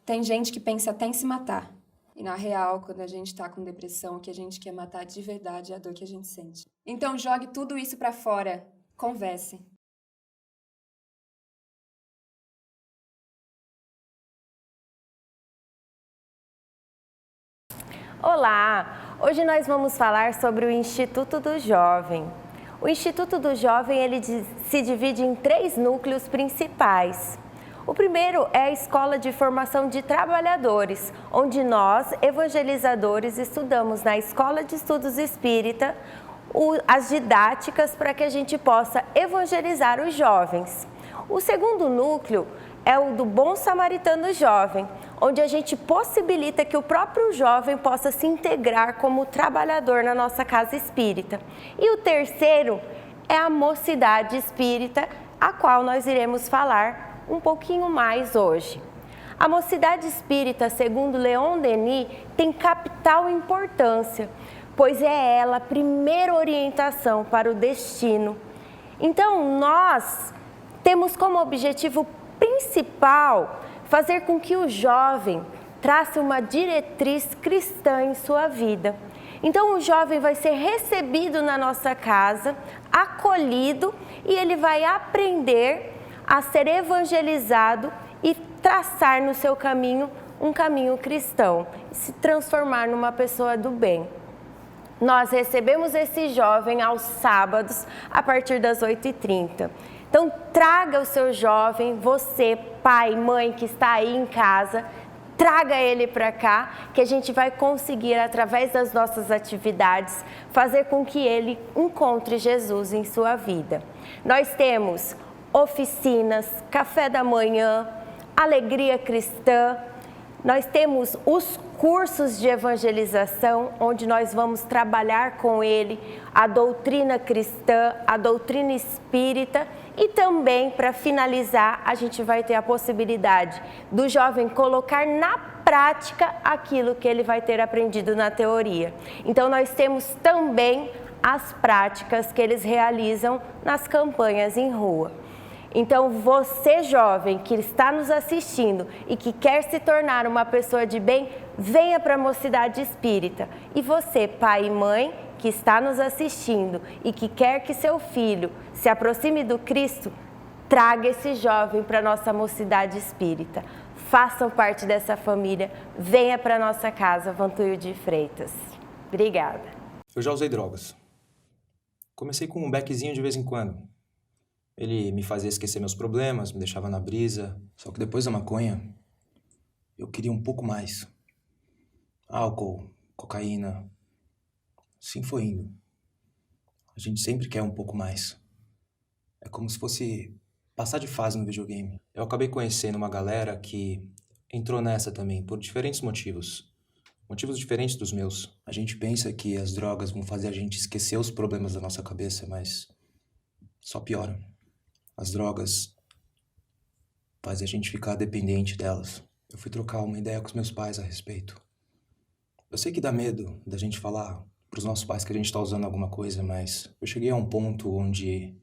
Tem gente que pensa até em se matar. E na real, quando a gente tá com depressão, o que a gente quer matar de verdade é a dor que a gente sente. Então jogue tudo isso pra fora. Converse. Olá! Hoje nós vamos falar sobre o Instituto do Jovem. O Instituto do Jovem ele se divide em 3 núcleos principais. O primeiro é a Escola de Formação de Trabalhadores, onde nós, evangelizadores, estudamos na Escola de Estudos Espírita as didáticas para que a gente possa evangelizar os jovens. O segundo núcleo é o do Bom Samaritano Jovem, onde a gente possibilita que o próprio jovem possa se integrar como trabalhador na nossa casa espírita. E o terceiro é a Mocidade Espírita, a qual nós iremos falar um pouquinho mais hoje. A Mocidade Espírita, segundo Leon Denis, tem capital importância, pois é ela a primeira orientação para o destino. Então, nós temos como objetivo principal fazer com que o jovem trace uma diretriz cristã em sua vida. Então, o jovem vai ser recebido na nossa casa, acolhido, e ele vai aprender a ser evangelizado e traçar no seu caminho um caminho cristão, se transformar numa pessoa do bem. Nós recebemos esse jovem aos sábados, a partir das 8h30. Então, traga o seu jovem, você, pai, mãe que está aí em casa, traga ele para cá, que a gente vai conseguir, através das nossas atividades, fazer com que ele encontre Jesus em sua vida. Nós temos oficinas, café da manhã, alegria cristã, nós temos os cursos de evangelização, onde nós vamos trabalhar com ele a doutrina cristã, a doutrina espírita, e também, para finalizar, a gente vai ter a possibilidade do jovem colocar na prática aquilo que ele vai ter aprendido na teoria. Então, nós temos também as práticas que eles realizam nas campanhas em rua. Então, você jovem que está nos assistindo e que quer se tornar uma pessoa de bem, venha para a Mocidade Espírita. E você, pai e mãe, que está nos assistindo e que quer que seu filho se aproxime do Cristo, traga esse jovem para a nossa Mocidade Espírita. Façam parte dessa família, venha para a nossa casa, Vantuil de Freitas. Obrigada. Eu já usei drogas. Comecei com um beckzinho de vez em quando. Ele me fazia esquecer meus problemas, me deixava na brisa. Só que depois da maconha, eu queria um pouco mais. Álcool, cocaína. Assim foi indo. A gente sempre quer um pouco mais. É como se fosse passar de fase no videogame. Eu acabei conhecendo uma galera que entrou nessa também, por diferentes motivos. Motivos diferentes dos meus. A gente pensa que as drogas vão fazer a gente esquecer os problemas da nossa cabeça, mas só piora. As drogas fazem a gente ficar dependente delas. Eu fui trocar uma ideia com os meus pais a respeito. Eu sei que dá medo da gente falar pros nossos pais que a gente tá usando alguma coisa, mas eu cheguei a um ponto onde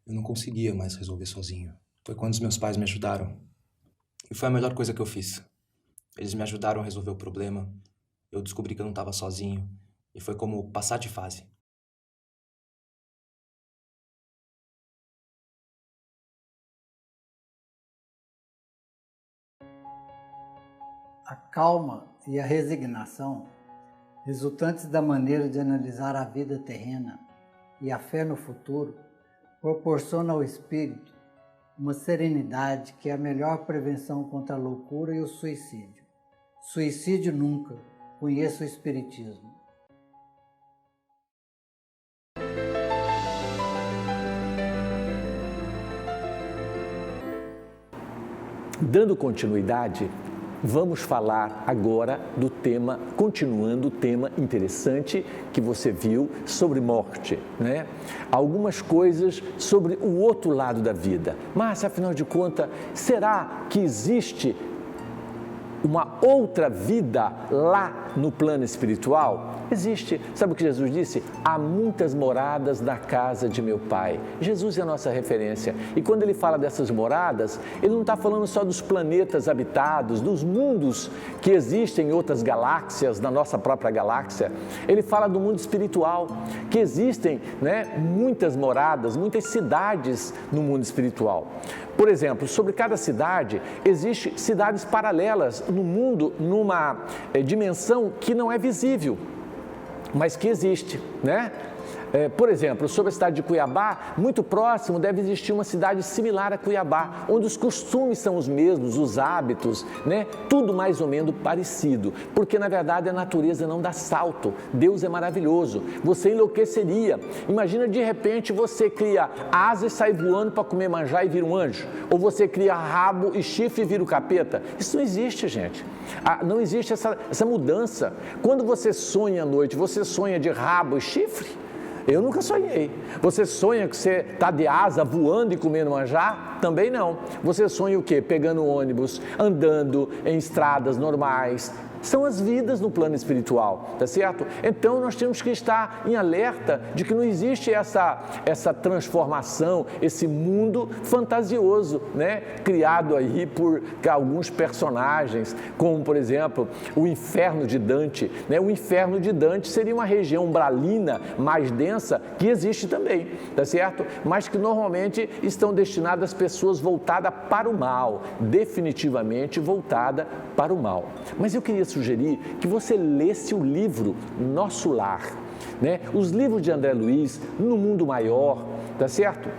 eu não conseguia mais resolver sozinho. Foi quando os meus pais me ajudaram. E foi a melhor coisa que eu fiz. Eles me ajudaram a resolver o problema. Eu descobri que eu não estava sozinho. E foi como passar de fase. A calma e a resignação, resultantes da maneira de analisar a vida terrena e a fé no futuro, proporciona ao espírito uma serenidade que é a melhor prevenção contra a loucura e o suicídio. Suicídio nunca, conheça o espiritismo. Dando continuidade, vamos falar agora do tema, continuando o tema interessante que você viu sobre morte, né? Algumas coisas sobre o outro lado da vida. Mas, afinal de contas, será que existe uma outra vida lá no plano espiritual? Existe. Sabe o que Jesus disse? Há muitas moradas na casa de meu Pai. Jesus é a nossa referência. E quando ele fala dessas moradas, ele não está falando só dos planetas habitados, dos mundos que existem em outras galáxias, na nossa própria galáxia. Ele fala do mundo espiritual, que existem, né, muitas moradas, muitas cidades no mundo espiritual. Por exemplo, sobre cada cidade, existem cidades paralelas no mundo, numa dimensão que não é visível, mas que existe, né? Por exemplo, sobre a cidade de Cuiabá, muito próximo deve existir uma cidade similar a Cuiabá, onde os costumes são os mesmos, os hábitos, né? Tudo mais ou menos parecido, porque na verdade a natureza não dá salto, Deus é maravilhoso, você enlouqueceria. Imagina de repente você cria asa e sai voando para comer manjar e vira um anjo, ou você cria rabo e chifre e vira o capeta. Isso não existe, gente. Não existe essa mudança. Quando você sonha à noite, você sonha de rabo e chifre? Eu nunca sonhei. Você sonha que você está de asa voando e comendo manjar? Também não. Você sonha o quê? Pegando ônibus, andando em estradas normais. São as vidas no plano espiritual, tá certo? Então nós temos que estar em alerta de que não existe essa transformação, esse mundo fantasioso, né? Criado aí por alguns personagens, como por exemplo o inferno de Dante, né? O inferno de Dante seria uma região umbralina mais densa que existe também, tá certo? Mas que normalmente estão destinadas a pessoas voltadas para o mal, definitivamente voltada para o mal. Mas eu queria sugerir que você lesse o livro Nosso Lar, né? Os livros de André Luiz, No Mundo Maior, tá certo?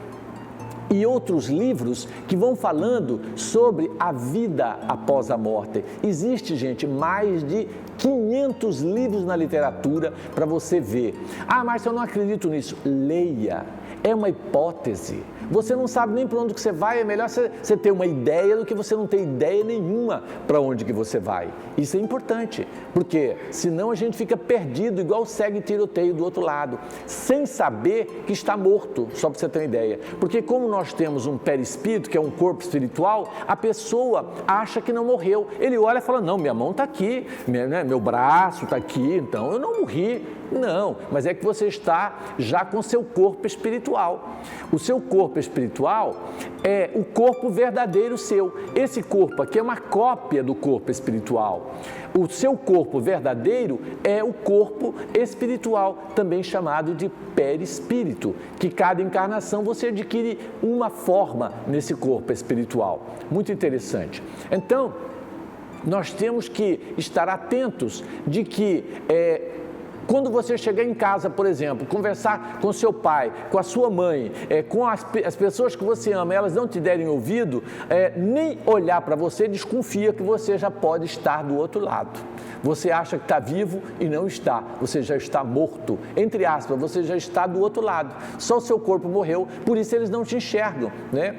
E outros livros que vão falando sobre a vida após a morte. Existe, gente, mais de 500 livros na literatura para você ver. Ah, mas eu não acredito nisso. Leia. É uma hipótese. Você não sabe nem para onde que você vai, é melhor você ter uma ideia do que você não ter ideia nenhuma para onde que você vai. Isso é importante, porque senão a gente fica perdido, igual segue tiroteio do outro lado, sem saber que está morto, só para você ter uma ideia. Porque como nós temos um perispírito, que é um corpo espiritual, a pessoa acha que não morreu. Ele olha e fala, não, minha mão está aqui, meu braço está aqui, então eu não morri. Não, mas é que você está já com seu corpo espiritual. O seu corpo espiritual é o corpo verdadeiro seu. Esse corpo aqui é uma cópia do corpo espiritual. O seu corpo verdadeiro é o corpo espiritual, também chamado de perispírito, que cada encarnação você adquire uma forma nesse corpo espiritual. Muito interessante. Então, nós temos que estar atentos de que quando você chegar em casa, por exemplo, conversar com seu pai, com a sua mãe, com as pessoas que você ama, elas não te derem ouvido, nem olhar para você, desconfia que você já pode estar do outro lado. Você acha que está vivo e não está, você já está morto. Entre aspas, você já está do outro lado. Só o seu corpo morreu, por isso eles não te enxergam, né?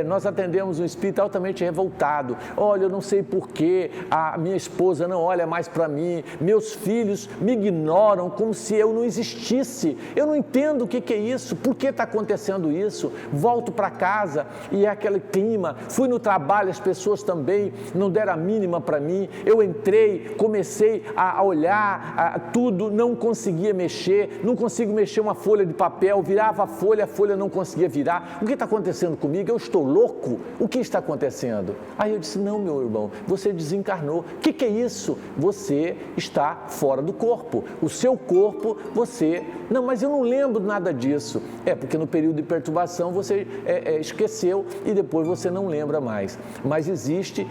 Nós atendemos um espírito altamente revoltado. Olha, eu não sei porquê, a minha esposa não olha mais para mim, meus filhos me ignoram como se eu não existisse. Eu não entendo o que é isso, por que está acontecendo isso? Volto para casa e é aquele clima. Fui no trabalho, as pessoas também não deram a mínima para mim. Eu entrei, comecei a olhar tudo, não conseguia mexer, não consigo mexer uma folha de papel, virava a folha não conseguia virar. O que está acontecendo comigo? Eu estou louco? O que está acontecendo? Aí eu disse, não, meu irmão, você desencarnou. O que é isso? Você está fora do corpo. O seu corpo, você... Não, mas eu não lembro nada disso. Porque no período de perturbação você esqueceu e depois você não lembra mais. Mas existe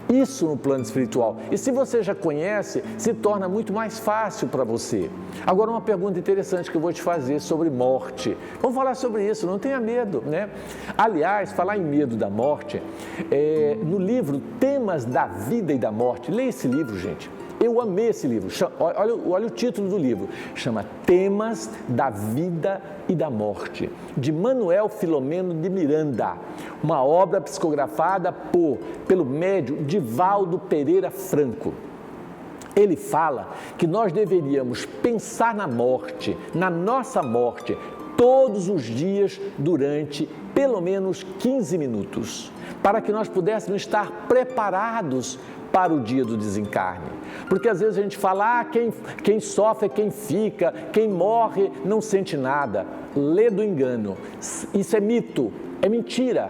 isso no plano espiritual. E se você já conhece, se torna muito mais fácil para você. Agora, uma pergunta interessante que eu vou te fazer sobre morte. Vamos falar sobre isso, não tenha medo, né? Aliás, falar em medo da morte, no livro Temas da Vida e da Morte, leia esse livro, gente. Eu amei esse livro, olha o título do livro, chama Temas da Vida e da Morte, de Manuel Filomeno de Miranda, uma obra psicografada pelo médium Divaldo Pereira Franco. Ele fala que nós deveríamos pensar na morte, na nossa morte, todos os dias durante pelo menos 15 minutos, para que nós pudéssemos estar preparados para o dia do desencarne. Porque às vezes a gente fala, quem sofre é quem fica, quem morre não sente nada. Lê do engano. Isso é mito, é mentira,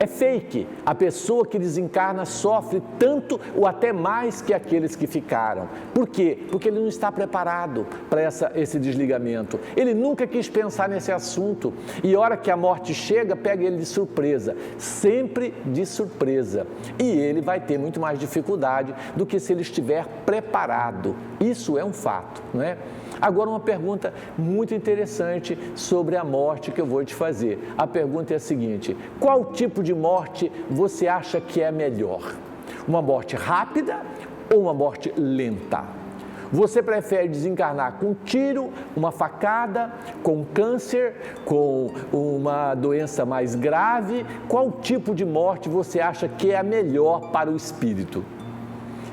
é fake. A pessoa que desencarna sofre tanto ou até mais que aqueles que ficaram. Por quê? Porque ele não está preparado para esse desligamento. Ele nunca quis pensar nesse assunto. E a hora que a morte chega, pega ele de surpresa. Sempre de surpresa. E ele vai ter muito mais dificuldade do que se ele estiver preparado. Isso é um fato, não é? Agora, uma pergunta muito interessante sobre a morte que eu vou te fazer. A pergunta é a seguinte: qual tipo de morte você acha que é melhor? Uma morte rápida ou uma morte lenta? Você prefere desencarnar com um tiro, uma facada, com câncer, com uma doença mais grave? Qual tipo de morte você acha que é a melhor para o espírito?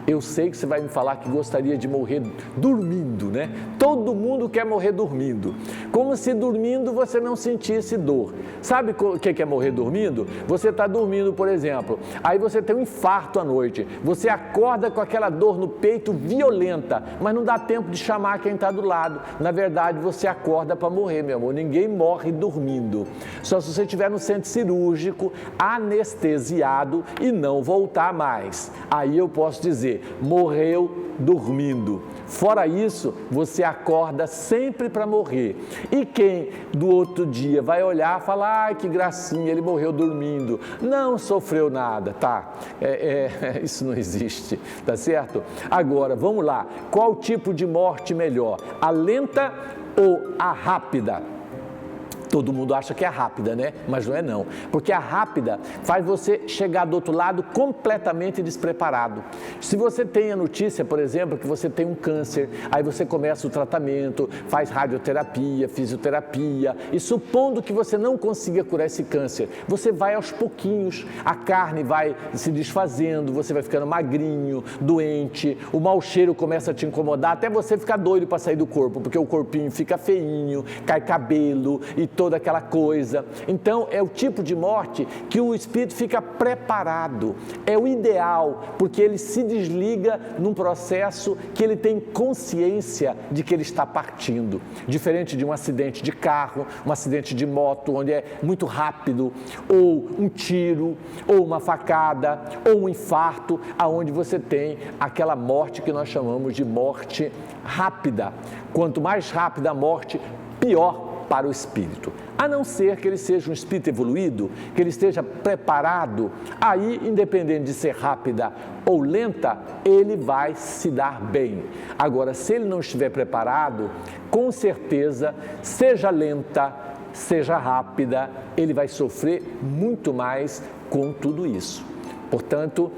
Eu sei que você vai me falar que gostaria de morrer dormindo, né? Todo mundo quer morrer dormindo. Como se dormindo você não sentisse dor. Sabe o que é morrer dormindo? Você está dormindo, por exemplo, aí você tem um infarto à noite. Você acorda com aquela dor no peito violenta, mas não dá tempo de chamar quem está do lado. Na verdade, você acorda para morrer, meu amor. Ninguém morre dormindo. Só se você estiver no centro cirúrgico, anestesiado e não voltar mais. Aí eu posso dizer, morreu dormindo. Fora isso, você acorda sempre para morrer. E quem do outro dia vai olhar e falar, ai que gracinha, ele morreu dormindo. Não sofreu nada, tá? Isso não existe, tá certo? Agora, vamos lá. Qual tipo de morte melhor? A lenta ou a rápida? Todo mundo acha que é rápida, né? Mas não é não. Porque a rápida faz você chegar do outro lado completamente despreparado. Se você tem a notícia, por exemplo, que você tem um câncer, aí você começa o tratamento, faz radioterapia, fisioterapia, e supondo que você não consiga curar esse câncer, você vai aos pouquinhos, a carne vai se desfazendo, você vai ficando magrinho, doente, o mau cheiro começa a te incomodar, até você ficar doido para sair do corpo, porque o corpinho fica feinho, cai cabelo e toda aquela coisa. Então, é o tipo de morte que o espírito fica preparado. É o ideal, porque ele se desliga num processo que ele tem consciência de que ele está partindo. Diferente de um acidente de carro, um acidente de moto, onde é muito rápido, ou um tiro, ou uma facada, ou um infarto, aonde você tem aquela morte que nós chamamos de morte rápida. Quanto mais rápida a morte, pior para o espírito. A não ser que ele seja um espírito evoluído, que ele esteja preparado, aí, independente de ser rápida ou lenta, ele vai se dar bem. Agora, se ele não estiver preparado, com certeza, seja lenta, seja rápida, ele vai sofrer muito mais com tudo isso. Portanto,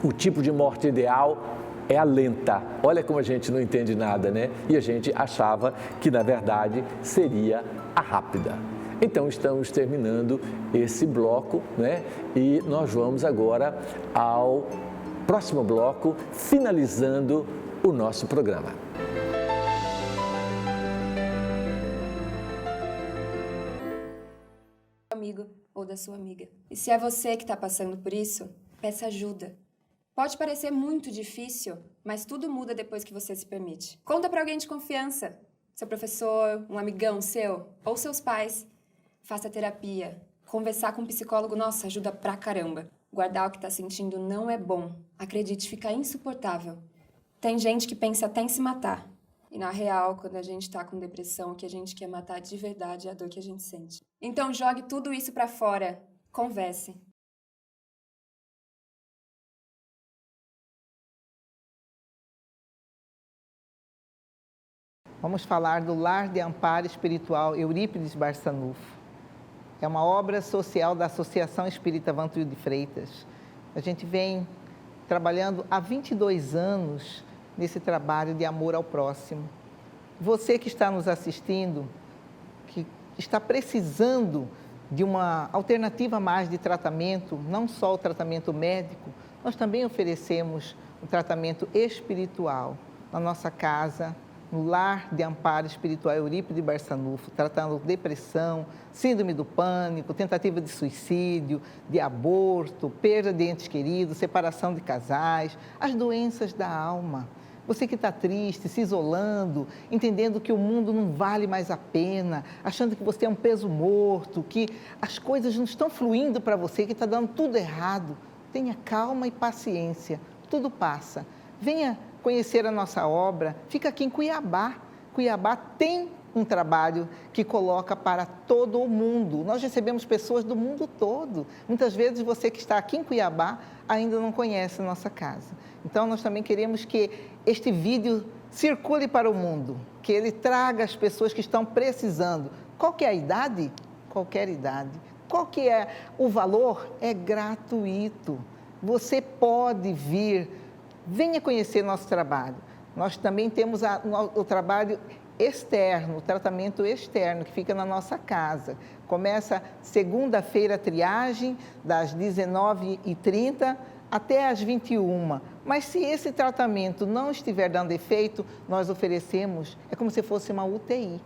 o tipo de morte ideal é a lenta. Olha como a gente não entende nada, né? E a gente achava que, na verdade, seria a rápida. Então, estamos terminando esse bloco, né? E nós vamos agora ao próximo bloco, finalizando o nosso programa. Amigo ou da sua amiga. E se é você que está passando por isso, peça ajuda. Pode parecer muito difícil, mas tudo muda depois que você se permite. Conta para alguém de confiança, seu professor, um amigão seu, ou seus pais. Faça terapia. Conversar com um psicólogo, nossa, ajuda pra caramba. Guardar o que tá sentindo não é bom. Acredite, fica insuportável. Tem gente que pensa até em se matar. E na real, quando a gente tá com depressão, o que a gente quer matar de verdade é a dor que a gente sente. Então jogue tudo isso pra fora. Converse. Vamos falar do Lar de Amparo Espiritual Eurípides Barçanufo. É uma obra social da Associação Espírita Vantuil de Freitas. A gente vem trabalhando há 22 anos nesse trabalho de amor ao próximo. Você que está nos assistindo, que está precisando de uma alternativa mais de tratamento, não só o tratamento médico, nós também oferecemos o tratamento espiritual na nossa casa, no Lar de Amparo Espiritual Eurípides Barçanufo, tratando depressão, síndrome do pânico, tentativa de suicídio, de aborto, perda de entes queridos, separação de casais, as doenças da alma. Você que está triste, se isolando, entendendo que o mundo não vale mais a pena, achando que você é um peso morto, que as coisas não estão fluindo para você, que está dando tudo errado. Tenha calma e paciência, tudo passa. Venha conhecer a nossa obra, fica aqui em Cuiabá. Cuiabá tem um trabalho que coloca para todo o mundo. Nós recebemos pessoas do mundo todo. Muitas vezes você que está aqui em Cuiabá ainda não conhece a nossa casa. Então, nós também queremos que este vídeo circule para o mundo, que ele traga as pessoas que estão precisando. Qual que é a idade? Qualquer idade. Qual que é o valor? É gratuito. Você pode vir. Venha conhecer nosso trabalho. Nós também temos o trabalho externo, o tratamento externo, que fica na nossa casa. Começa segunda-feira a triagem, das 19h30 até às 21h. Mas se esse tratamento não estiver dando efeito, nós oferecemos, é como se fosse uma UTI.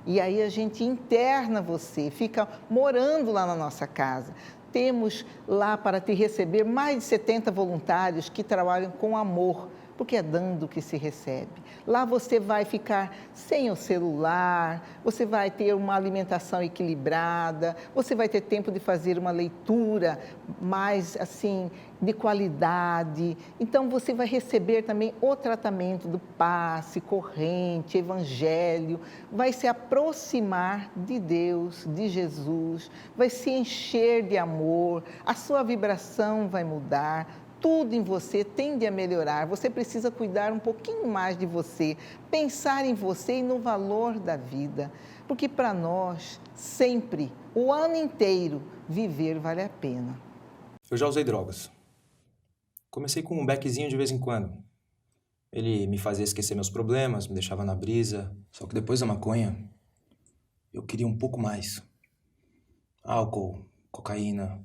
E aí a gente interna você, fica morando lá na nossa casa. Temos lá para te receber mais de 70 voluntários que trabalham com amor, porque é dando que se recebe. Lá você vai ficar sem o celular, você vai ter uma alimentação equilibrada, você vai ter tempo de fazer uma leitura mais, assim, de qualidade. Então, você vai receber também o tratamento do passe, corrente, evangelho, vai se aproximar de Deus, de Jesus, vai se encher de amor, a sua vibração vai mudar. tudo em você tende a melhorar. Você precisa cuidar um pouquinho mais de você, pensar em você e no valor da vida. Porque para nós, sempre, o ano inteiro, viver vale a pena. Eu já usei drogas. Comecei com um beckzinho de vez em quando. Ele me fazia esquecer meus problemas, me deixava na brisa. Só que depois da maconha, eu queria um pouco mais. Álcool, cocaína.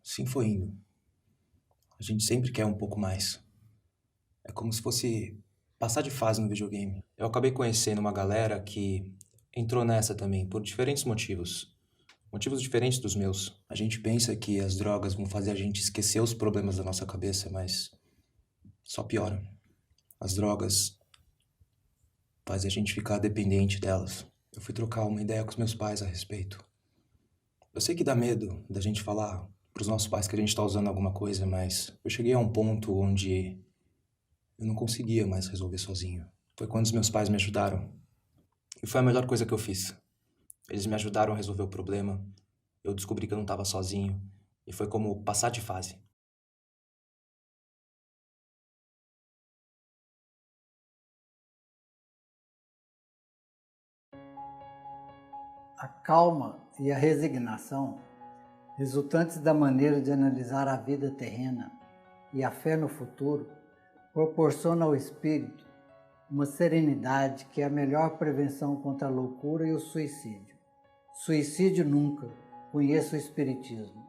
Assim foi indo. A gente sempre quer um pouco mais. É como se fosse passar de fase no videogame. Eu acabei conhecendo uma galera que entrou nessa também, por diferentes motivos. Motivos diferentes dos meus. A gente pensa que as drogas vão fazer a gente esquecer os problemas da nossa cabeça, mas só piora. As drogas fazem a gente ficar dependente delas. Eu fui trocar uma ideia com os meus pais a respeito. Eu sei que dá medo da gente falar pros nossos pais que a gente tá usando alguma coisa, mas eu cheguei a um ponto onde eu não conseguia mais resolver sozinho. Foi quando os meus pais me ajudaram. E foi a melhor coisa que eu fiz. Eles me ajudaram a resolver o problema. Eu descobri que eu não estava sozinho. E foi como passar de fase. A calma e a resignação, resultantes da maneira de analisar a vida terrena e a fé no futuro, proporciona ao espírito uma serenidade que é a melhor prevenção contra a loucura e o suicídio. Suicídio nunca, conheça o espiritismo.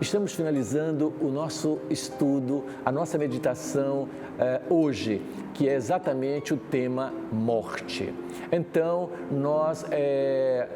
Estamos finalizando o nosso estudo, a nossa meditação hoje, que é exatamente o tema morte. Então, nós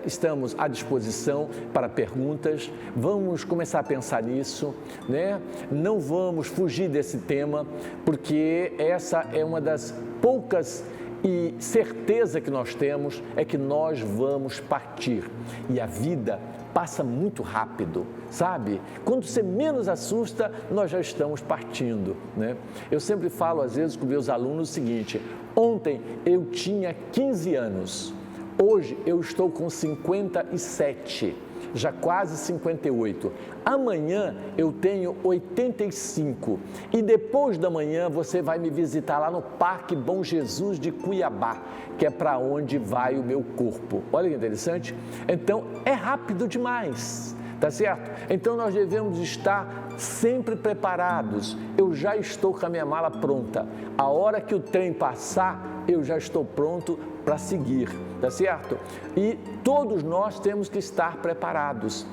estamos à disposição para perguntas, vamos começar a pensar nisso, né? Não vamos fugir desse tema, porque essa é uma das poucas e certeza que nós temos é que nós vamos partir. E a vida passa muito rápido, sabe? Quando você menos assusta, nós já estamos partindo, né? Eu sempre falo, às vezes, com meus alunos o seguinte: ontem eu tinha 15 anos, hoje eu estou com 57, já quase 58. Amanhã eu tenho 85 e depois da manhã você vai me visitar lá no Parque Bom Jesus de Cuiabá, que é para onde vai o meu corpo. Olha que interessante. Então, é rápido demais, tá certo? Então, nós devemos estar sempre preparados. Eu já estou com a minha mala pronta. A hora que o trem passar, eu já estou pronto para seguir, tá certo? E todos nós temos que estar preparados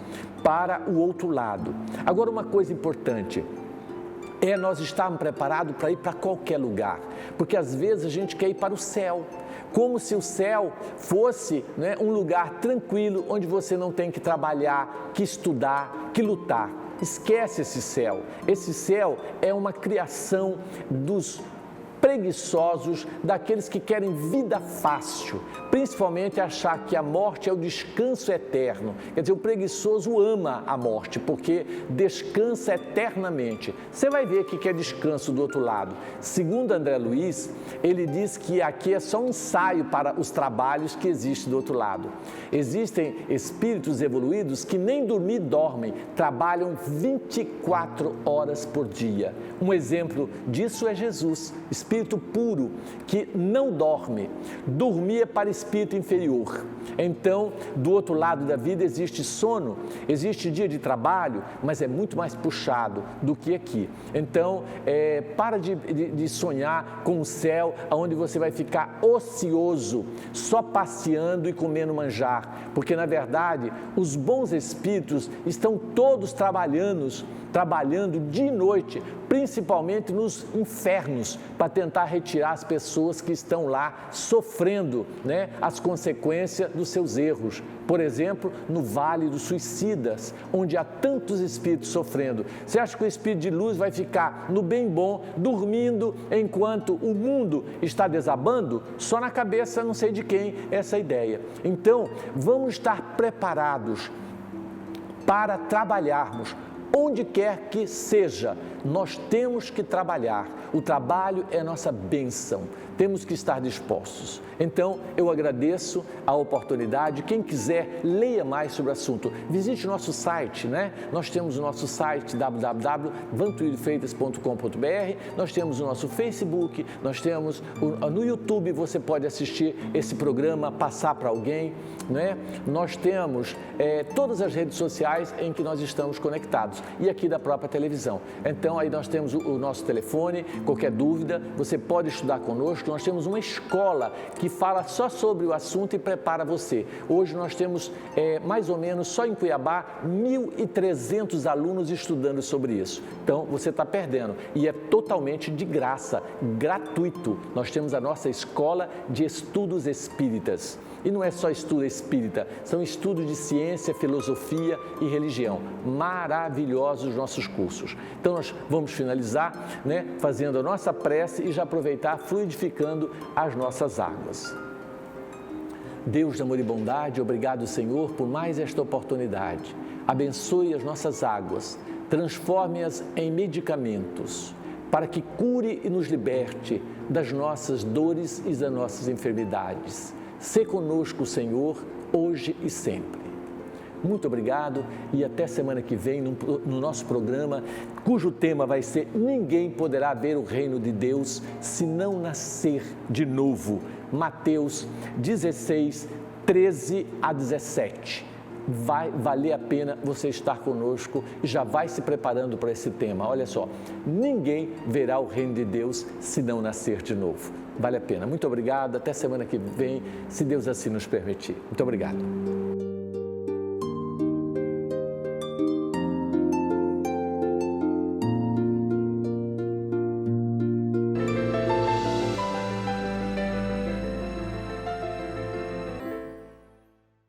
para o outro lado. Agora, uma coisa importante é nós estarmos preparados para ir para qualquer lugar, porque às vezes a gente quer ir para o céu, como se o céu fosse, né, um lugar tranquilo, onde você não tem que trabalhar, que estudar, que lutar. Esquece esse céu. Esse céu é uma criação dos preguiçosos, daqueles que querem vida fácil, principalmente achar que a morte é o descanso eterno. Quer dizer, o preguiçoso ama a morte, porque descansa eternamente. Você vai ver o que é descanso do outro lado. Segundo André Luiz, ele diz que aqui é só um ensaio para os trabalhos que existem do outro lado. Existem espíritos evoluídos que nem dormir dormem, trabalham 24 horas por dia. Um exemplo disso é Jesus, espírito puro, que não dorme. Dormir é para espírito inferior. Então, do outro lado da vida existe sono, existe dia de trabalho, mas é muito mais puxado do que aqui. Então, para de sonhar com o céu, onde você vai ficar ocioso, só passeando e comendo manjar, porque, na verdade, os bons espíritos estão todos trabalhando de noite, principalmente nos infernos, para tentar retirar as pessoas que estão lá sofrendo, né, as consequências dos seus erros. Por exemplo, no Vale dos Suicidas, onde há tantos espíritos sofrendo. Você acha que o espírito de luz vai ficar no bem bom, dormindo, enquanto o mundo está desabando? Só na cabeça não sei de quem essa ideia. Então, vamos estar preparados para trabalharmos onde quer que seja, nós temos que trabalhar. O trabalho é nossa bênção, temos que estar dispostos. Então, eu agradeço a oportunidade. Quem quiser, leia mais sobre o assunto. Visite o nosso site, né? Nós temos o nosso site www.vantuilfreitas.com.br, nós temos o nosso Facebook, nós temos no YouTube, você pode assistir esse programa, passar para alguém, né? Nós temos todas as redes sociais em que nós estamos conectados e aqui da própria televisão. Então, aí nós temos o nosso telefone, qualquer dúvida, você pode estudar conosco. Nós temos uma escola que fala só sobre o assunto e prepara você. Hoje nós temos mais ou menos, só em Cuiabá, 1.300 alunos estudando sobre isso. Então, você está perdendo. E é totalmente de graça, gratuito. Nós temos a nossa escola de estudos espíritas. E não é só estudo espírita, são estudos de ciência, filosofia e religião. Maravilhosos os nossos cursos. Então, nós vamos finalizar, né, fazendo a nossa prece e já aproveitar fluidificando as nossas águas. Deus de amor e bondade, obrigado, Senhor, por mais esta oportunidade. Abençoe as nossas águas, transforme-as em medicamentos, para que cure e nos liberte das nossas dores e das nossas enfermidades. Sê conosco, Senhor, hoje e sempre. Muito obrigado e até semana que vem no nosso programa, cujo tema vai ser Ninguém poderá ver o reino de Deus se não nascer de novo. Mateus 16, 13 a 17. Vai valer a pena você estar conosco e já vai se preparando para esse tema. Olha só, ninguém verá o reino de Deus se não nascer de novo. Vale a pena. Muito obrigado, até semana que vem, se Deus assim nos permitir. Muito obrigado.